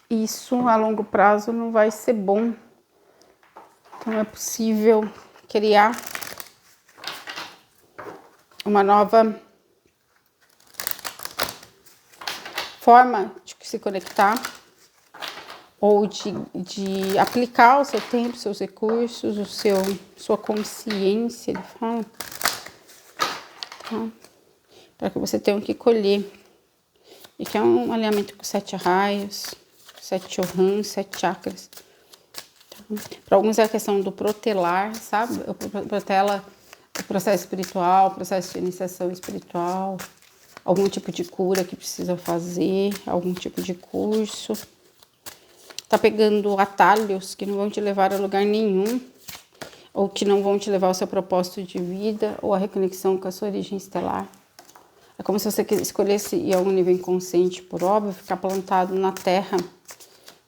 S1: isso a longo prazo não vai ser bom. Então é possível criar uma nova forma de se conectar, ou de aplicar o seu tempo, seus recursos, sua consciência, ele fala, tá? Para que você tenha que colher. E que é um alinhamento com 7 raios, 7 Chohans, 7 chakras. Tá? Para alguns é a questão do protelar, sabe? Protela o processo espiritual, o processo de iniciação espiritual, algum tipo de cura que precisa fazer, algum tipo de curso. Tá pegando atalhos que não vão te levar a lugar nenhum, ou que não vão te levar ao seu propósito de vida, ou a reconexão com a sua origem estelar. É como se você escolhesse ir a um nível inconsciente, por óbvio, ficar plantado na terra,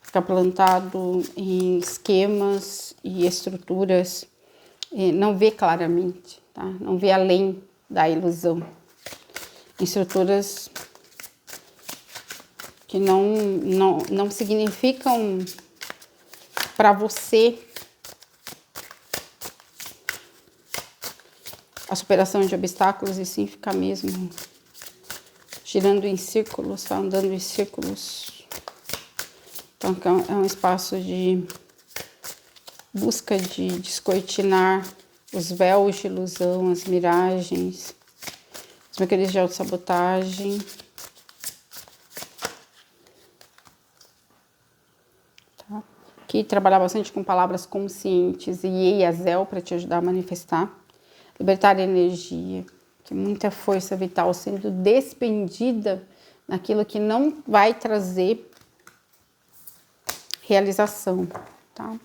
S1: ficar plantado em esquemas e estruturas, não vê claramente, tá? Não vê além da ilusão. Estruturas que não significam para você a superação de obstáculos, e sim ficar mesmo girando em círculos, tá? Andando em círculos. Então é um espaço de busca de descortinar os véus de ilusão, as miragens, os mecanismos de autossabotagem. Tá? Aqui trabalhar bastante com palavras conscientes e Eiazel para te ajudar a manifestar. Libertar a energia, que muita força vital sendo despendida naquilo que não vai trazer realização, tá?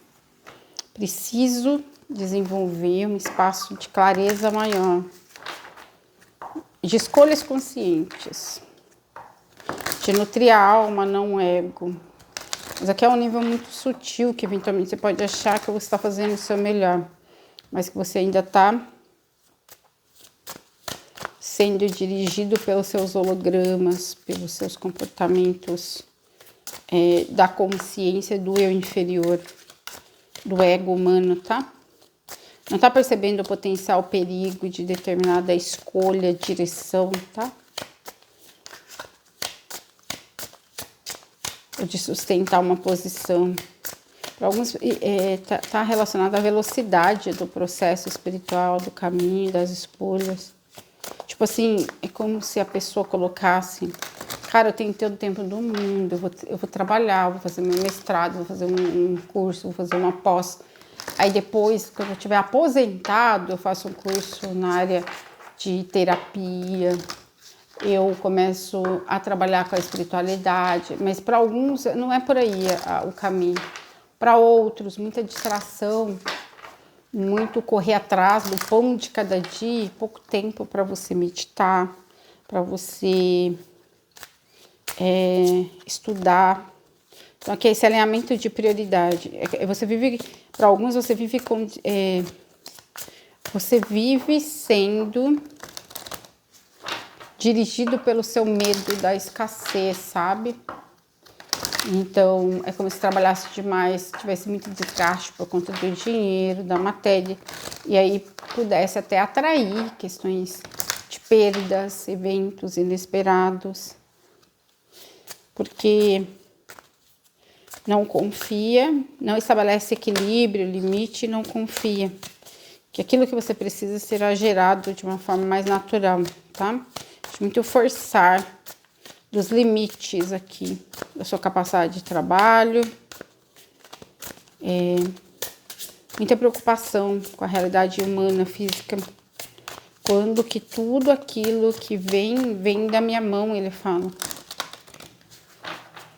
S1: Preciso desenvolver um espaço de clareza maior, de escolhas conscientes, de nutrir a alma, não o ego. Mas aqui é um nível muito sutil, que eventualmente você pode achar que você está fazendo o seu melhor, mas que você ainda está sendo dirigido pelos seus hologramas, pelos seus comportamentos da consciência do eu inferior, do ego humano, tá? Não tá percebendo o potencial perigo de determinada escolha, direção, tá? Ou de sustentar uma posição. Para alguns, tá relacionado à velocidade do processo espiritual, do caminho, das escolhas. Tipo assim, é como se a pessoa colocasse, cara, eu tenho todo o tempo do mundo, eu vou trabalhar, vou fazer meu mestrado, vou fazer um curso, vou fazer uma pós. Aí depois, quando eu estiver aposentado, eu faço um curso na área de terapia, eu começo a trabalhar com a espiritualidade, mas para alguns não é por aí o caminho. Para outros, muita distração, muito correr atrás do pão de cada dia, pouco tempo para você meditar, para você estudar. Então, aqui é esse alinhamento de prioridade. Você vive, para alguns, você vive sendo dirigido pelo seu medo da escassez, sabe? Então, é como se trabalhasse demais, tivesse muito desgaste por conta do dinheiro, da matéria, e aí pudesse até atrair questões de perdas, eventos inesperados, porque não confia, não estabelece equilíbrio, limite, não confia que aquilo que você precisa será gerado de uma forma mais natural, tá? Muito forçar dos limites aqui da sua capacidade de trabalho, muita preocupação com a realidade humana, física, quando que tudo aquilo que vem da minha mão, ele fala,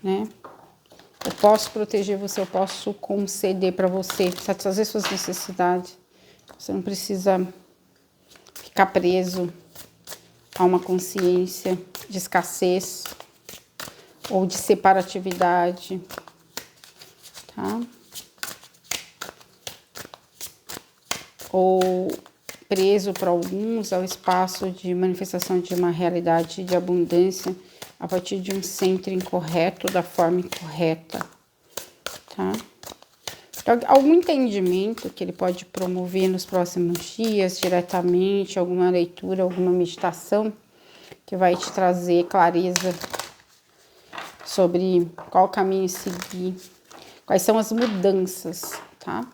S1: né? Eu posso proteger você, eu posso conceder para você, satisfazer suas necessidades. Você não precisa ficar preso a uma consciência de escassez ou de separatividade. tá? Ou preso para alguns ao espaço de manifestação de uma realidade de abundância a partir de um centro incorreto, da forma incorreta, tá? Então, algum entendimento que ele pode promover nos próximos dias, diretamente, alguma leitura, alguma meditação, que vai te trazer clareza sobre qual caminho seguir, quais são as mudanças, tá?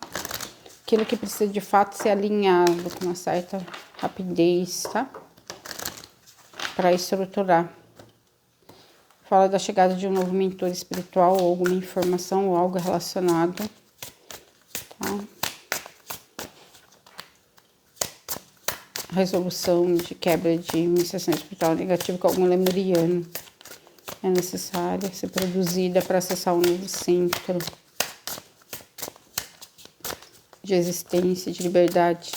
S1: Aquilo que precisa de fato ser alinhado com uma certa rapidez, tá? Para estruturar. Fala da chegada de um novo mentor espiritual, ou alguma informação, ou algo relacionado, tá? Resolução de quebra de iniciação espiritual negativa com algum lemuriano é necessária ser produzida para acessar um novo centro de existência, de liberdade,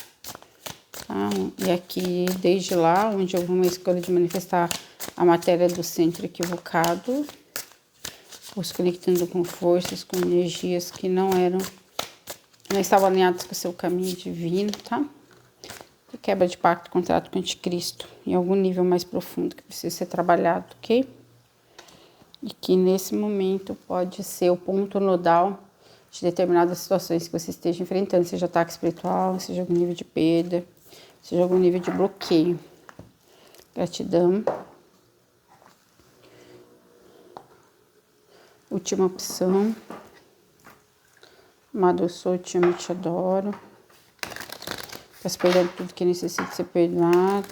S1: tá? E aqui, desde lá, onde houve uma escolha de manifestar a matéria do centro equivocado, os conectando com forças, com energias que não estavam alinhadas com o seu caminho divino, tá? E quebra de pacto, contrato com o anticristo, em algum nível mais profundo que precisa ser trabalhado, ok? E que nesse momento pode ser o ponto nodal de determinadas situações que você esteja enfrentando, seja ataque espiritual, seja algum nível de perda, seja algum nível de bloqueio. Gratidão. Última opção. Amado, eu sou, te amo, te adoro. Peço perdão por tudo que necessita ser perdoado.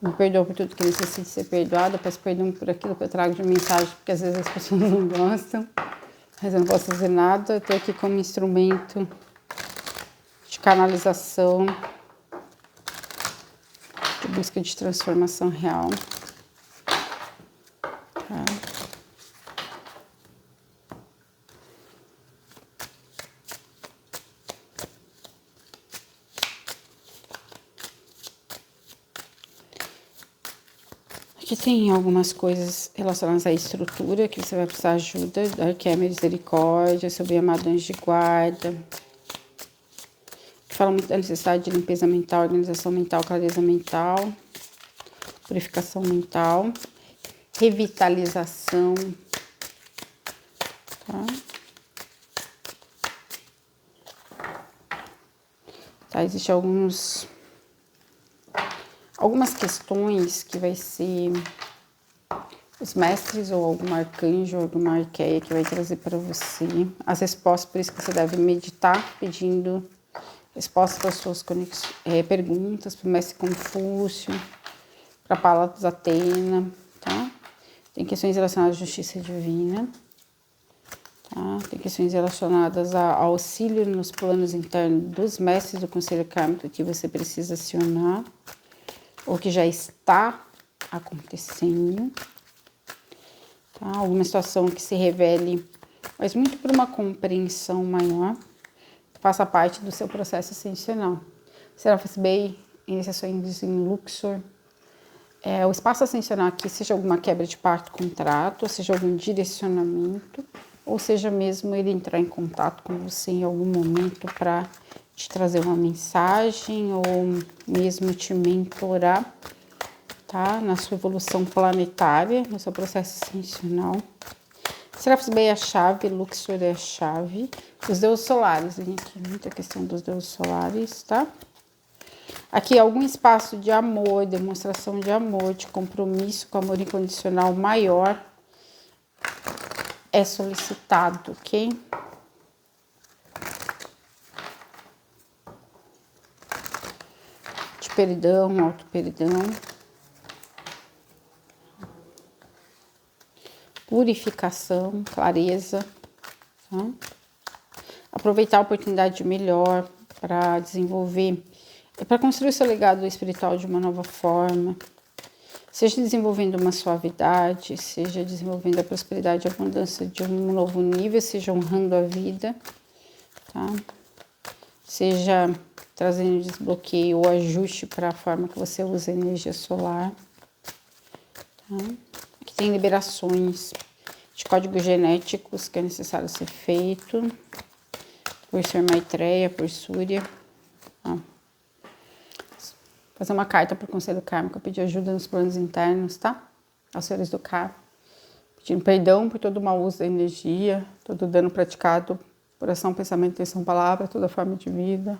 S1: Me perdoa por tudo que necessita ser perdoado. Peço perdão por aquilo que eu trago de mensagem, porque às vezes as pessoas não gostam. Mas eu não posso fazer nada. Eu estou aqui como instrumento de canalização, de busca de transformação real. Tá? Aqui tem algumas coisas relacionadas à estrutura que você vai precisar de ajuda, da Arqué Misericórdia, sobre amado anjo de guarda. Que fala muito da necessidade de limpeza mental, organização mental, clareza mental, purificação mental, revitalização, tá? Tá, existem algumas questões que vai ser os mestres ou algum arcanjo, alguma arqueia que vai trazer para você as respostas, por isso que você deve meditar pedindo respostas para as suas perguntas, para o mestre Confúcio, para Palas Atena, tá? Tem questões relacionadas à justiça divina, tá? Tem questões relacionadas ao auxílio nos planos internos dos mestres do Conselho Kármico que você precisa acionar, ou que já está acontecendo, tá? Alguma situação que se revele, mas muito por uma compreensão maior, faça parte do seu processo ascensional. Serapis Bey, iniciações em Luxor, o espaço ascensional aqui, seja alguma quebra de pacto, contrato, seja algum direcionamento, ou seja mesmo ele entrar em contato com você em algum momento para te trazer uma mensagem ou mesmo te mentorar, tá? Na sua evolução planetária, no seu processo ascensional. Serapis Bey é a chave, Luxor é a chave. Os deuses solares, vem aqui muita questão dos deuses solares, tá? Aqui algum espaço de amor, demonstração de amor, de compromisso com amor incondicional maior é solicitado, ok? Perdão, auto-perdão, purificação, clareza, tá? Aproveitar a oportunidade melhor para desenvolver, para construir o seu legado espiritual de uma nova forma, seja desenvolvendo uma suavidade, seja desenvolvendo a prosperidade e a abundância de um novo nível, seja honrando a vida, tá? Seja trazendo desbloqueio ou ajuste para a forma que você usa a energia solar. Tá? Aqui tem liberações, de códigos genéticos que é necessário ser feito por Sr. Maitreya, por Surya. Fazer uma carta para o Conselho Kármico, pedir ajuda nos planos internos, tá? Aos seres do karma. Pedindo perdão por todo o mau uso da energia, todo o dano praticado por ação, pensamento, intenção, palavra, toda forma de vida.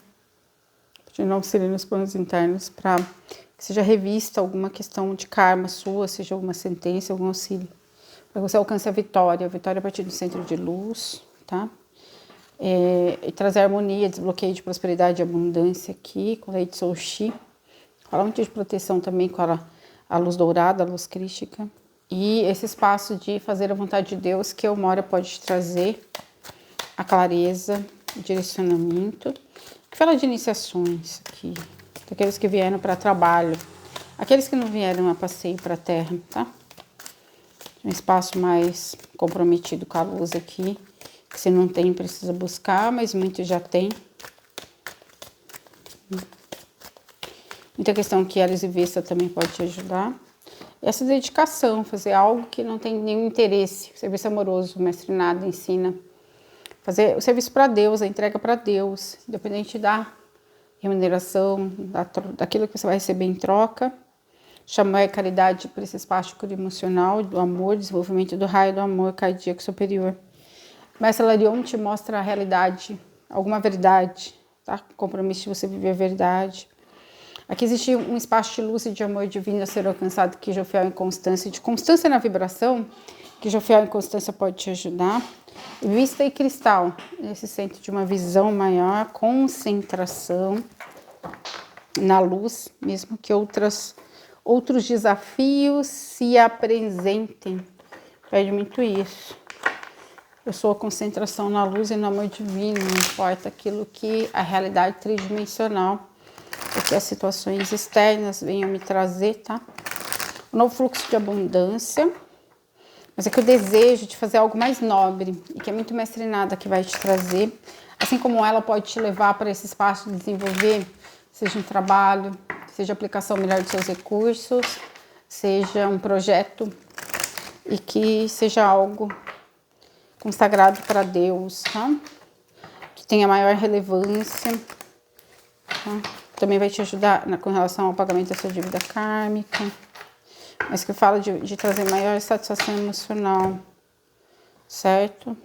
S1: Pedindo auxílio nos planos internos para que seja revista alguma questão de karma sua, seja alguma sentença, algum auxílio. Para que você alcance a vitória a partir do centro de luz, tá? E trazer harmonia, desbloqueio de prosperidade e abundância aqui, com a lei de Soul-Chi. Fala muito de proteção também com a luz dourada, a luz crística. E esse espaço de fazer a vontade de Deus que eu moro pode te trazer a clareza, o direcionamento. Fala de iniciações aqui, daqueles que vieram para trabalho, aqueles que não vieram a passeio para a terra, tá? Um espaço mais comprometido com a luz aqui, que se não tem precisa buscar, mas muitos já tem. Muita questão que Ares e Vesta também pode te ajudar. Essa dedicação, fazer algo que não tem nenhum interesse, serviço amoroso, o mestre nada ensina. Fazer o serviço para Deus, a entrega para Deus, independente da remuneração, daquilo que você vai receber em troca. Chamar a caridade para esse espaço emocional, do amor, desenvolvimento do raio do amor cardíaco superior. Mestre Larion te mostra a realidade, alguma verdade, tá? Compromisso de você viver a verdade. Aqui existe um espaço de luz e de amor divino a ser alcançado, que Jofiel em constância, de constância na vibração, que Jofiel em constância pode te ajudar. Vista e cristal, esse centro de uma visão maior, concentração na luz, mesmo que outros desafios se apresentem. Pede muito isso. Eu sou a concentração na luz e no amor divino, não importa aquilo que a realidade tridimensional, o que as situações externas venham me trazer, tá? Um novo fluxo de abundância, mas é que o desejo de fazer algo mais nobre e que é muito mestrinada que vai te trazer, assim como ela pode te levar para esse espaço de desenvolver, seja um trabalho, seja aplicação melhor de seus recursos, seja um projeto e que seja algo consagrado para Deus, tá? Que tenha maior relevância, tá? Também vai te ajudar com relação ao pagamento da sua dívida kármica, mas que fala de trazer maior satisfação emocional, certo?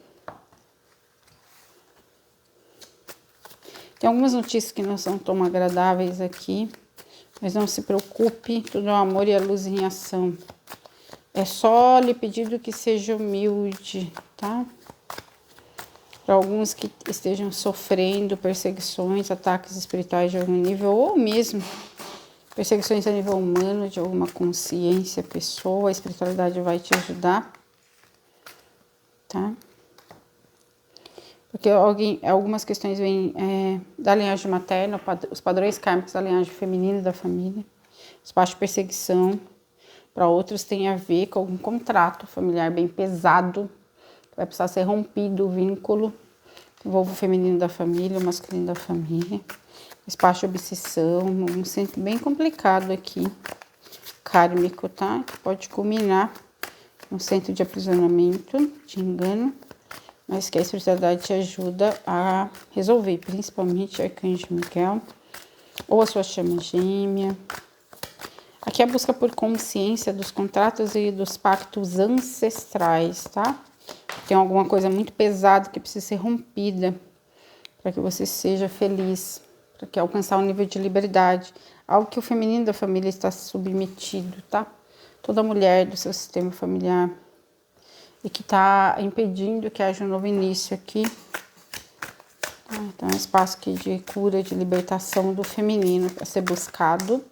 S1: Tem algumas notícias que não são tão agradáveis aqui, mas não se preocupe, tudo é o amor e a luz em ação. É só lhe pedido que seja humilde, tá? Para alguns que estejam sofrendo perseguições, ataques espirituais de algum nível, ou mesmo perseguições a nível humano, de alguma consciência, pessoa, a espiritualidade vai te ajudar, tá? Porque algumas questões vêm da linhagem materna, os padrões kármicos da linhagem feminina da família, espaço de perseguição. Para outros tem a ver com algum contrato familiar bem pesado, que vai precisar ser rompido o vínculo, que envolve o feminino da família, o masculino da família. Espaço de obsessão, um centro bem complicado aqui, kármico, tá? Que pode culminar no centro de aprisionamento, de engano, mas que a espiritualidade te ajuda a resolver, principalmente o Arcanjo Miguel, ou a sua chama gêmea. Aqui é a busca por consciência dos contratos e dos pactos ancestrais, tá? Tem alguma coisa muito pesada que precisa ser rompida para que você seja feliz, para que alcançar um nível de liberdade, algo que o feminino da família está submetido, tá? Toda mulher do seu sistema familiar e que está impedindo que haja um novo início aqui. Então, é um espaço aqui de cura, de libertação do feminino a ser buscado.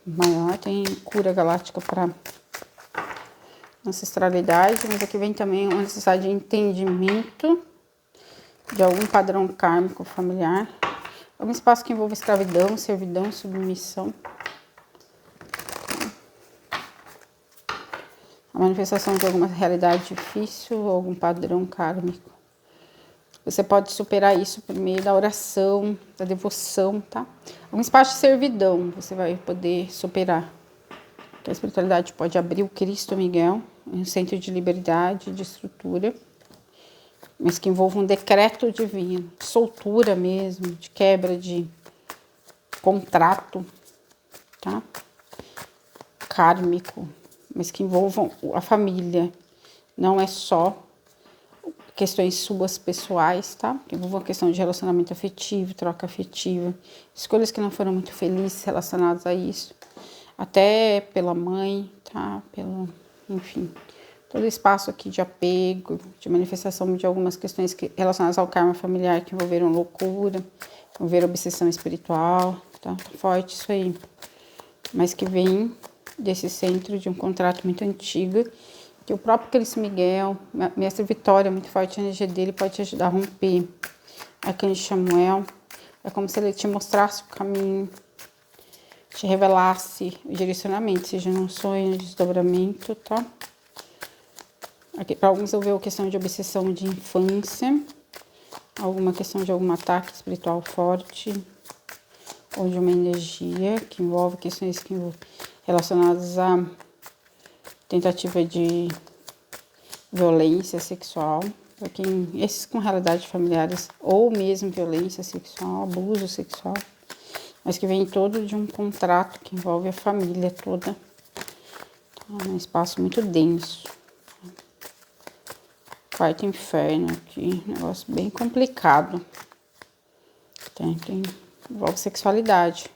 S1: Maior, tem cura galáctica para ancestralidade, mas aqui vem também uma necessidade de entendimento de algum padrão kármico familiar. Algum espaço que envolva escravidão, servidão, submissão. A manifestação de alguma realidade difícil ou algum padrão kármico. Você pode superar isso por meio da oração, da devoção, tá? Um espaço de servidão você vai poder superar. A espiritualidade pode abrir o Cristo Miguel, um centro de liberdade, de estrutura, mas que envolva um decreto divino, soltura mesmo, de quebra de contrato, tá? Kármico, mas que envolvam a família, não é só questões suas pessoais, tá? Que envolvam a questão de relacionamento afetivo, troca afetiva, escolhas que não foram muito felizes relacionadas a isso, até pela mãe, tá? Enfim, todo espaço aqui de apego, de manifestação de algumas questões relacionadas ao karma familiar que envolveram loucura, envolveram obsessão espiritual, tá? Forte isso aí, mas que vem desse centro de um contrato muito antigo, que o próprio Cristo Miguel, Mestre Vitória, muito forte, a energia dele pode te ajudar a romper. Arcanjo Samuel, é como se ele te mostrasse o caminho, te revelasse o direcionamento, seja num sonho, um desdobramento, tá? Aqui, para alguns eu vejo a questão de obsessão de infância, alguma questão de algum ataque espiritual forte, ou de uma energia que envolve questões relacionadas a tentativa de violência sexual, para quem esses com realidades familiares, ou mesmo violência sexual, abuso sexual, mas que vem todo de um contrato que envolve a família toda. É um espaço muito denso. Quarto inferno aqui, negócio bem complicado. Envolve sexualidade.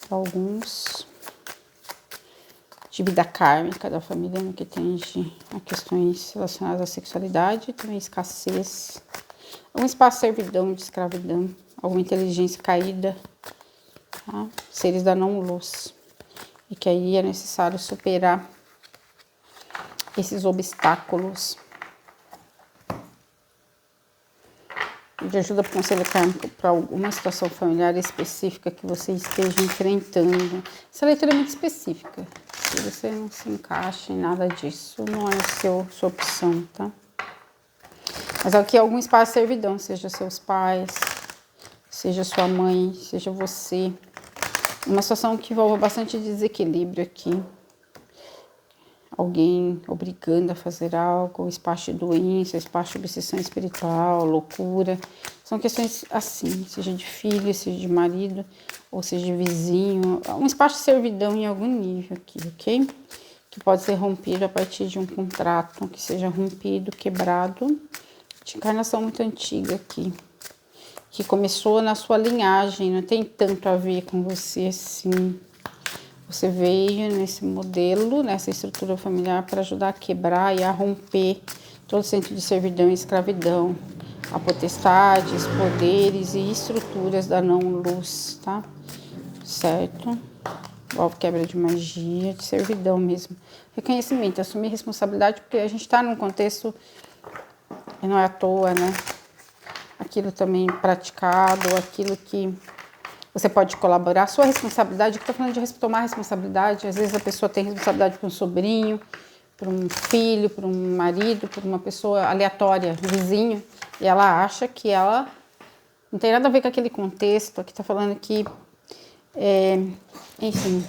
S1: Para alguns, de vida kármica da família, no que tende a questões relacionadas à sexualidade, também escassez, algum espaço de servidão, de escravidão, alguma inteligência caída, tá? Seres da não-luz, e que aí é necessário superar esses obstáculos. De ajuda para o conselho kármico para alguma situação familiar específica que você esteja enfrentando. Essa leitura é muito específica. Se você não se encaixa em nada disso, não é sua opção, tá? Mas aqui algum espaço de servidão, seja seus pais, seja sua mãe, seja você. Uma situação que envolve bastante desequilíbrio aqui. Alguém obrigando a fazer algo, espaço de doença, espaço de obsessão espiritual, loucura. São questões assim, seja de filho, seja de marido, ou seja de vizinho. Um espaço de servidão em algum nível aqui, ok? Que pode ser rompido a partir de um contrato, que seja rompido, quebrado, de encarnação muito antiga aqui. Que começou na sua linhagem, não tem tanto a ver com você assim. Você veio nesse modelo, nessa estrutura familiar para ajudar a quebrar e a romper todo o centro de servidão e escravidão, a potestades, poderes e estruturas da não-luz, tá? Certo? Envolve quebra de magia, de servidão mesmo. Reconhecimento, assumir responsabilidade, porque a gente está num contexto, e não é à toa, né? Aquilo também praticado, aquilo que você pode colaborar. Sua responsabilidade, que estou falando de tomar responsabilidade. Às vezes a pessoa tem responsabilidade por um sobrinho, por um filho, por um marido, por uma pessoa aleatória, vizinho, e ela acha que ela não tem nada a ver com aquele contexto. Aqui está falando que, enfim,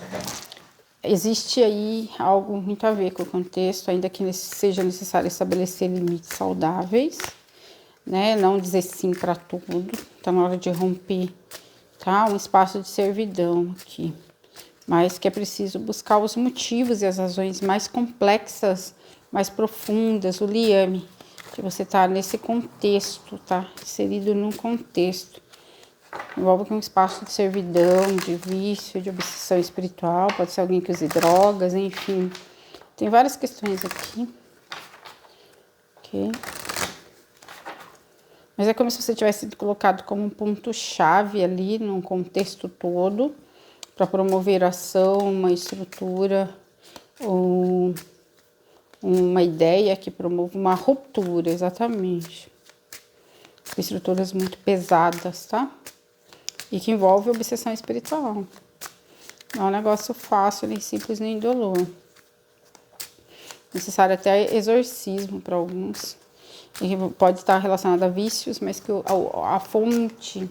S1: existe aí algo muito a ver com o contexto, ainda que seja necessário estabelecer limites saudáveis, né? Não dizer sim para tudo. Está na hora de romper, tá? Um espaço de servidão aqui, mas que é preciso buscar os motivos e as razões mais complexas, mais profundas, o liame, que você tá nesse contexto, tá? Inserido num contexto. Envolve aqui um espaço de servidão, de vício, de obsessão espiritual, pode ser alguém que use drogas, enfim. Tem várias questões aqui. Ok? Mas é como se você tivesse sido colocado como um ponto-chave ali, num contexto todo, para promover ação, uma estrutura, ou uma ideia que promova uma ruptura, exatamente. Estruturas muito pesadas, tá? E que envolve obsessão espiritual. Não é um negócio fácil, nem simples, nem indolor. Necessário até exorcismo para alguns. E pode estar relacionado a vícios, mas que a fonte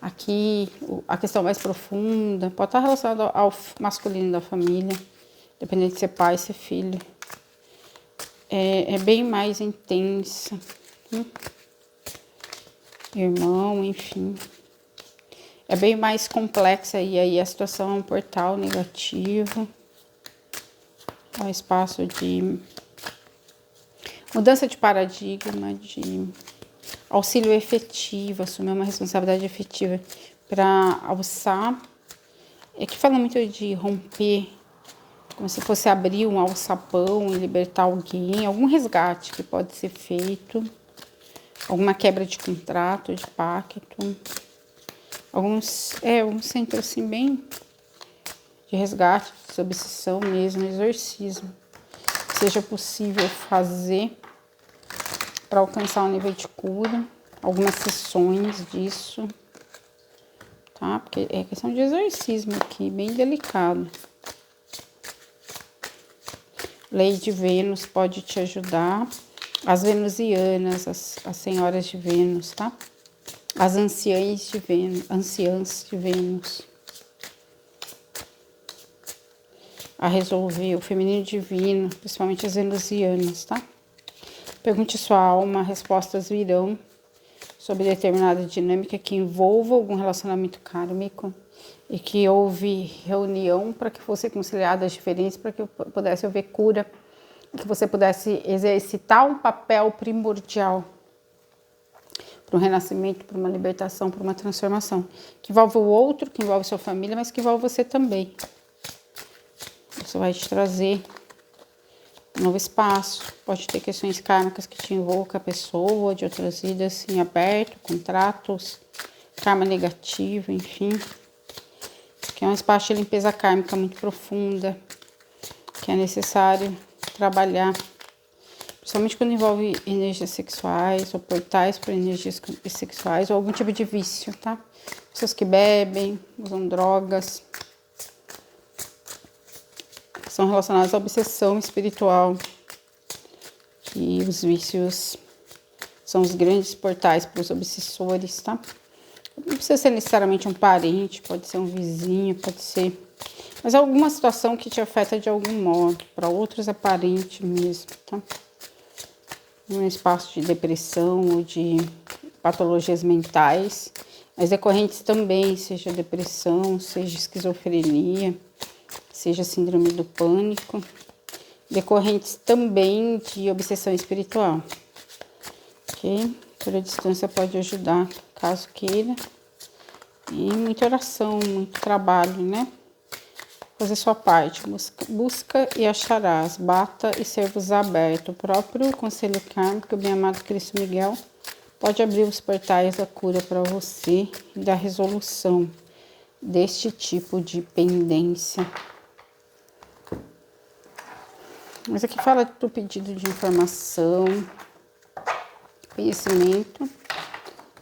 S1: aqui, a questão mais profunda, pode estar relacionada ao masculino da família, dependendo de ser pai, ser filho. é bem mais intensa. Irmão, enfim. É bem mais complexa e aí a situação é um portal negativo. É um espaço de mudança de paradigma, de auxílio efetivo, assumir uma responsabilidade efetiva para alçar. É que fala muito de romper, como se fosse abrir um alçapão e libertar alguém, algum resgate que pode ser feito, alguma quebra de contrato, de pacto, um centro assim bem de resgate, de obsessão mesmo, exorcismo, que seja possível fazer para alcançar um nível de cura, algumas sessões disso, tá? Porque é questão de exorcismo aqui, bem delicado. Lei de Vênus pode te ajudar. As venusianas, as senhoras de Vênus, tá? As anciãs de Vênus. A resolver o feminino divino, principalmente as venusianas, tá? Pergunte sua alma, respostas virão sobre determinada dinâmica que envolva algum relacionamento kármico e que houve reunião para que fosse conciliada as diferenças, para que pudesse haver cura, que você pudesse exercitar um papel primordial para um renascimento, para uma libertação, para uma transformação, que envolve o outro, que envolve sua família, mas que envolve você também. Isso vai te trazer um novo espaço, pode ter questões kármicas que te envolvam a pessoa, de outras vidas em aberto, contratos, karma negativo, enfim. Que é um espaço de limpeza kármica muito profunda, que é necessário trabalhar, principalmente quando envolve energias sexuais ou portais para energias sexuais ou algum tipo de vício, tá? Pessoas que bebem, usam drogas, são relacionadas à obsessão espiritual, que os vícios são os grandes portais para os obsessores, tá? Não precisa ser necessariamente um parente, pode ser um vizinho, pode ser... Mas alguma situação que te afeta de algum modo. Para outros é parente mesmo, tá? Um espaço de depressão ou de patologias mentais, mas decorrentes também, seja depressão, seja esquizofrenia, seja síndrome do pânico, decorrentes também de obsessão espiritual, ok? Por a distância pode ajudar, caso queira, e muita oração, muito trabalho, né? Fazer sua parte, busca e acharás, bata e ser-vos aberto. O próprio Conselho Kármico, o bem-amado Cristo Miguel, pode abrir os portais da cura para você e da resolução deste tipo de pendência. Mas aqui fala do pedido de informação, conhecimento,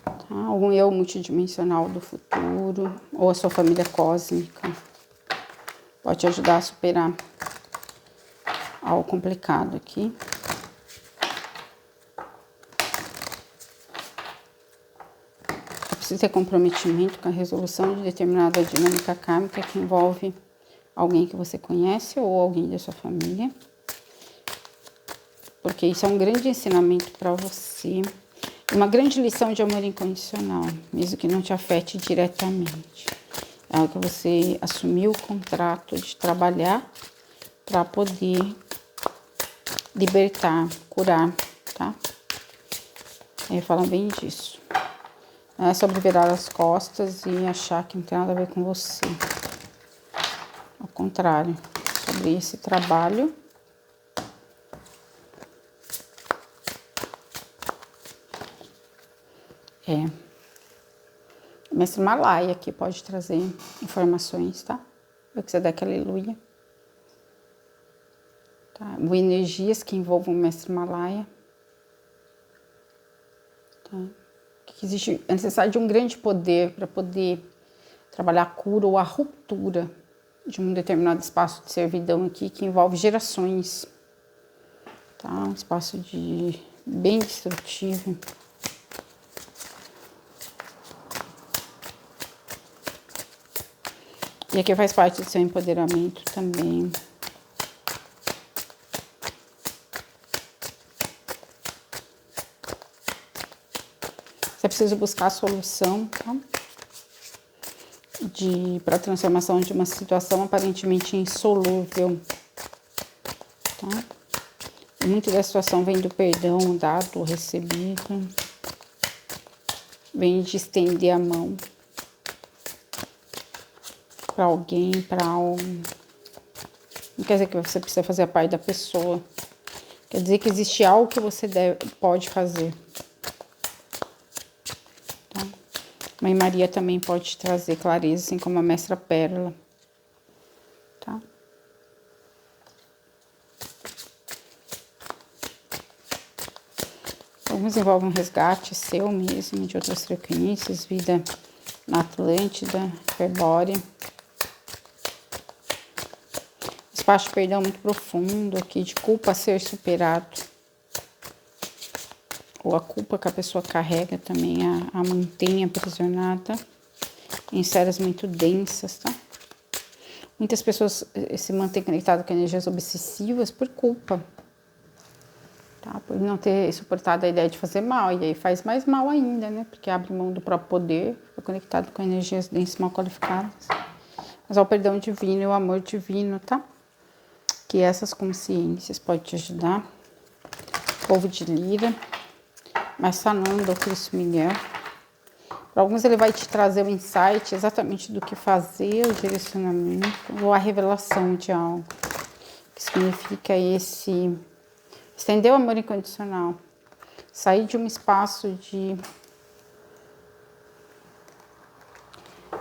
S1: tá? Algum eu multidimensional do futuro, ou a sua família cósmica. Pode te ajudar a superar algo complicado aqui. É preciso ter comprometimento com a resolução de determinada dinâmica kármica que envolve alguém que você conhece ou alguém da sua família. Porque isso é um grande ensinamento para você. Uma grande lição de amor incondicional, mesmo que não te afete diretamente. É algo que você assumiu o contrato de trabalhar para poder libertar, curar, tá? Aí falam bem disso. Não é sobre virar as costas e achar que não tem nada a ver com você. Ao contrário, sobre esse trabalho. O Mestre Malaya aqui pode trazer informações, tá? Eu quiser dar aquela aleluia. Tá? Energias que envolvam o Mestre Malaya. Tá? Que existe, é necessário de um grande poder para poder trabalhar a cura ou a ruptura de um determinado espaço de servidão aqui que envolve gerações. Tá? Um espaço de bem destrutivo. E aqui faz parte do seu empoderamento também. É preciso buscar a solução, tá? Para a transformação de uma situação aparentemente insolúvel, tá? Muito da situação vem do perdão dado ou recebido, vem de estender a mão para alguém, para algo. Não quer dizer que você precisa fazer a parte da pessoa, quer dizer que existe algo que você pode fazer. Tá? Mãe Maria também pode trazer clareza, assim como a Mestra Pérola. Tá? Alguns envolvem um resgate seu mesmo, de outras frequências, vida na Atlântida, Hiperbórea. Espaço de perdão muito profundo aqui, de culpa a ser superado. Ou a culpa que a pessoa carrega também a mantém aprisionada em esferas muito densas, tá? Muitas pessoas se mantêm conectadas com energias obsessivas por culpa. Tá? Por não ter suportado a ideia de fazer mal, e aí faz mais mal ainda, né? Porque abre mão do próprio poder, fica conectado com energias densas mal qualificadas. Mas ao perdão divino e o amor divino, tá? Que essas consciências podem te ajudar. Povo de Lira, mas sanando o Cristo Miguel. Para alguns ele vai te trazer o insight exatamente do que fazer, o direcionamento ou a revelação de algo. Que significa estender o amor incondicional. Sair de um espaço de...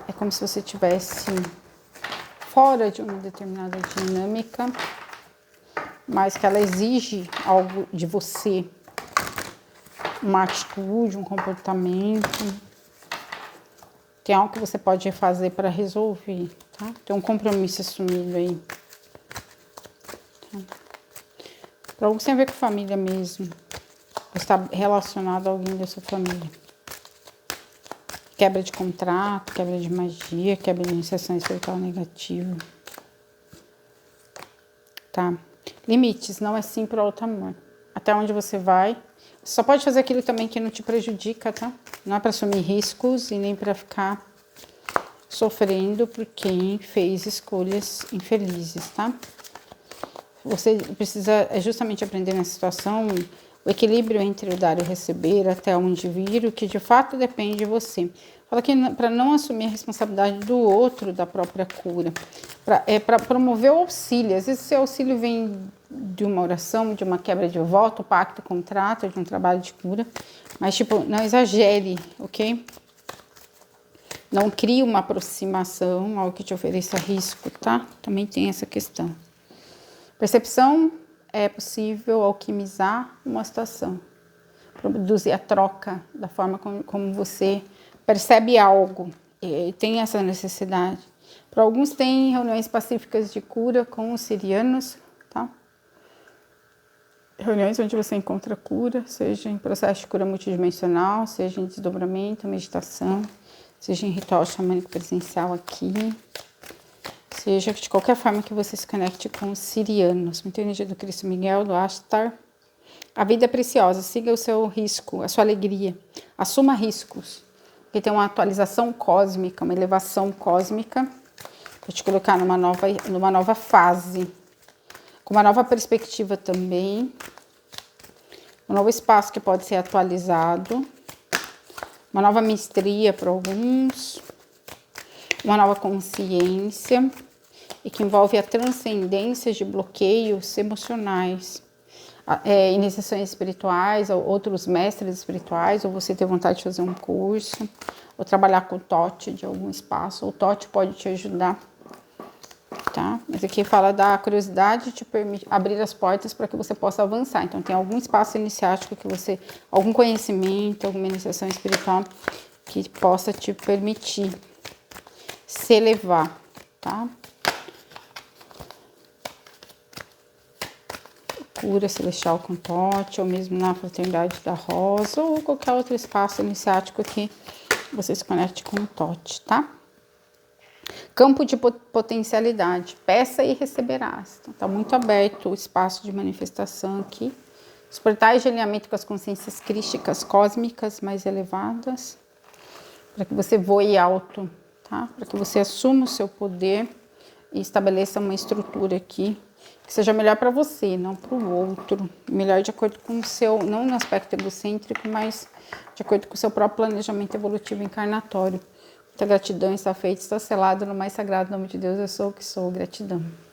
S1: É como se você estivesse fora de uma determinada dinâmica, mas que ela exige algo de você. Uma atitude, um comportamento. Tem algo que você pode fazer para resolver, tá? Tem um compromisso assumido aí. Tá? Para alguns tem a ver com família mesmo. Está relacionado a alguém da sua família. Quebra de contrato, quebra de magia, quebra de iniciação espiritual negativa. Tá? Limites, não é sim para outro amor. Até onde você vai. Você só pode fazer aquilo também que não te prejudica, tá? Não é para assumir riscos e nem para ficar sofrendo por quem fez escolhas infelizes, tá? Você precisa justamente aprender nessa situação o equilíbrio entre o dar e o receber, até onde vir, o que de fato depende de você. Fala que para não assumir a responsabilidade do outro, da própria cura, para promover o auxílio. Às vezes esse auxílio vem de uma oração, de uma quebra de voto, pacto, contrato, de um trabalho de cura, mas tipo, não exagere, ok? Não crie uma aproximação ao que te ofereça risco, tá? Também tem essa questão. Percepção, é possível alquimizar uma situação, produzir a troca da forma como você percebe algo, e tem essa necessidade. Para alguns tem reuniões pacíficas de cura com os sirianos, tá? Reuniões onde você encontra cura, seja em processo de cura multidimensional, seja em desdobramento, meditação, seja em ritual xamânico presencial aqui, seja de qualquer forma que você se conecte com os sirianos. Muita energia do Cristo Miguel, do Ashtar. A vida é preciosa, siga o seu risco, a sua alegria. Assuma riscos, porque tem uma atualização cósmica, uma elevação cósmica, para te colocar numa nova fase, com uma nova perspectiva também, um novo espaço que pode ser atualizado, uma nova mestria para alguns, uma nova consciência, e que envolve a transcendência de bloqueios emocionais, iniciações espirituais, ou outros mestres espirituais, ou você ter vontade de fazer um curso, ou trabalhar com o TOT de algum espaço. O TOT pode te ajudar, tá? Mas aqui fala da curiosidade te permite abrir as portas para que você possa avançar. Então tem algum espaço iniciático que você, algum conhecimento, alguma iniciação espiritual que possa te permitir se elevar, tá? Cura celestial com Tote, ou mesmo na Fraternidade da Rosa, ou qualquer outro espaço iniciático que você se conecte com o Tote, tá? Campo de potencialidade, peça e receberás. Então, tá muito aberto o espaço de manifestação aqui, Os portais de alinhamento com as consciências crísticas cósmicas mais elevadas, para que você voe alto, tá? Para que você assuma o seu poder e estabeleça uma estrutura aqui que seja melhor para você, não para o outro. Melhor de acordo com o seu, não no aspecto egocêntrico, mas de acordo com o seu próprio planejamento evolutivo encarnatório. Muita gratidão, está feito, está selado no mais sagrado nome de Deus. Eu sou o que sou. Gratidão.